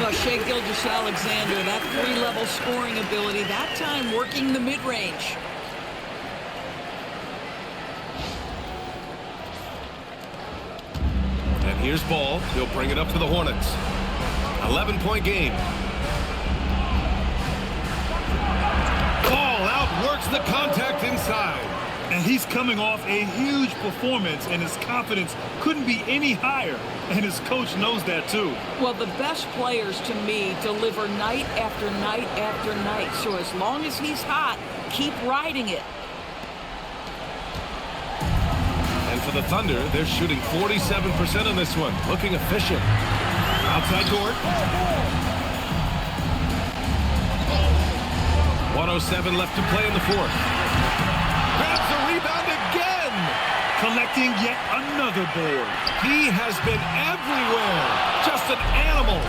Well, Shai Gilgeous-Alexander, that three-level scoring ability, that time working the mid-range. And here's Ball. He'll bring it up to the Hornets. 11-point game. Ball outworks the contact inside. And he's coming off a huge performance, and his confidence couldn't be any higher. And his coach knows that, too. Well, the best players, to me, deliver night after night after night. So as long as he's hot, keep riding it. And for the Thunder, they're shooting 47% on this one. Looking efficient. Outside Dort. 1:07 left to play in the fourth. Grabs the rebound again. Collecting yet another board. He has been everywhere. Just an animal.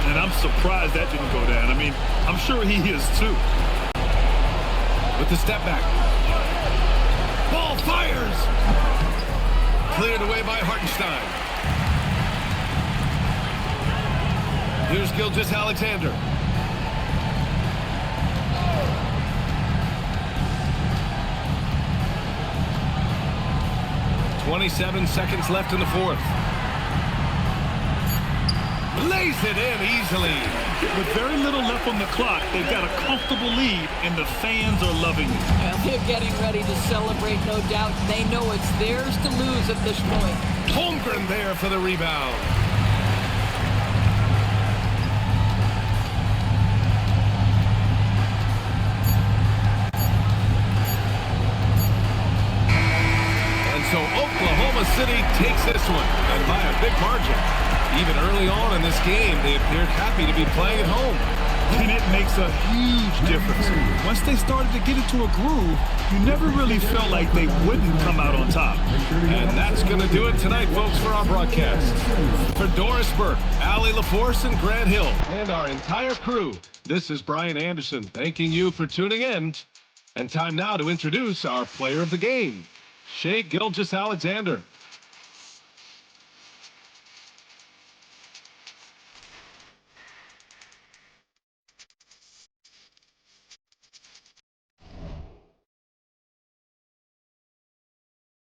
And I'm surprised that didn't go down. I mean, I'm sure he is, too. With the step back. Ball fires. Cleared away by Hartenstein. Here's Gilgeous-Alexander. 27 seconds left in the fourth. Lays it in easily. With very little left on the clock, they've got a comfortable lead, and the fans are loving it. Well, they're getting ready to celebrate, no doubt. They know it's theirs to lose at this point. Holmgren there for the rebound. So Oklahoma City takes this one, and by a big margin. Even early on in this game, they appeared happy to be playing at home. And it makes a huge difference. Once they started to get into a groove, you never really felt like they wouldn't come out on top. And that's going to do it tonight, folks, for our broadcast. For Doris Burke, Allie LaForce, and Grant Hill, and our entire crew, this is Brian Anderson thanking you for tuning in. And time now to introduce our player of the game, Shai Gilgeous-Alexander.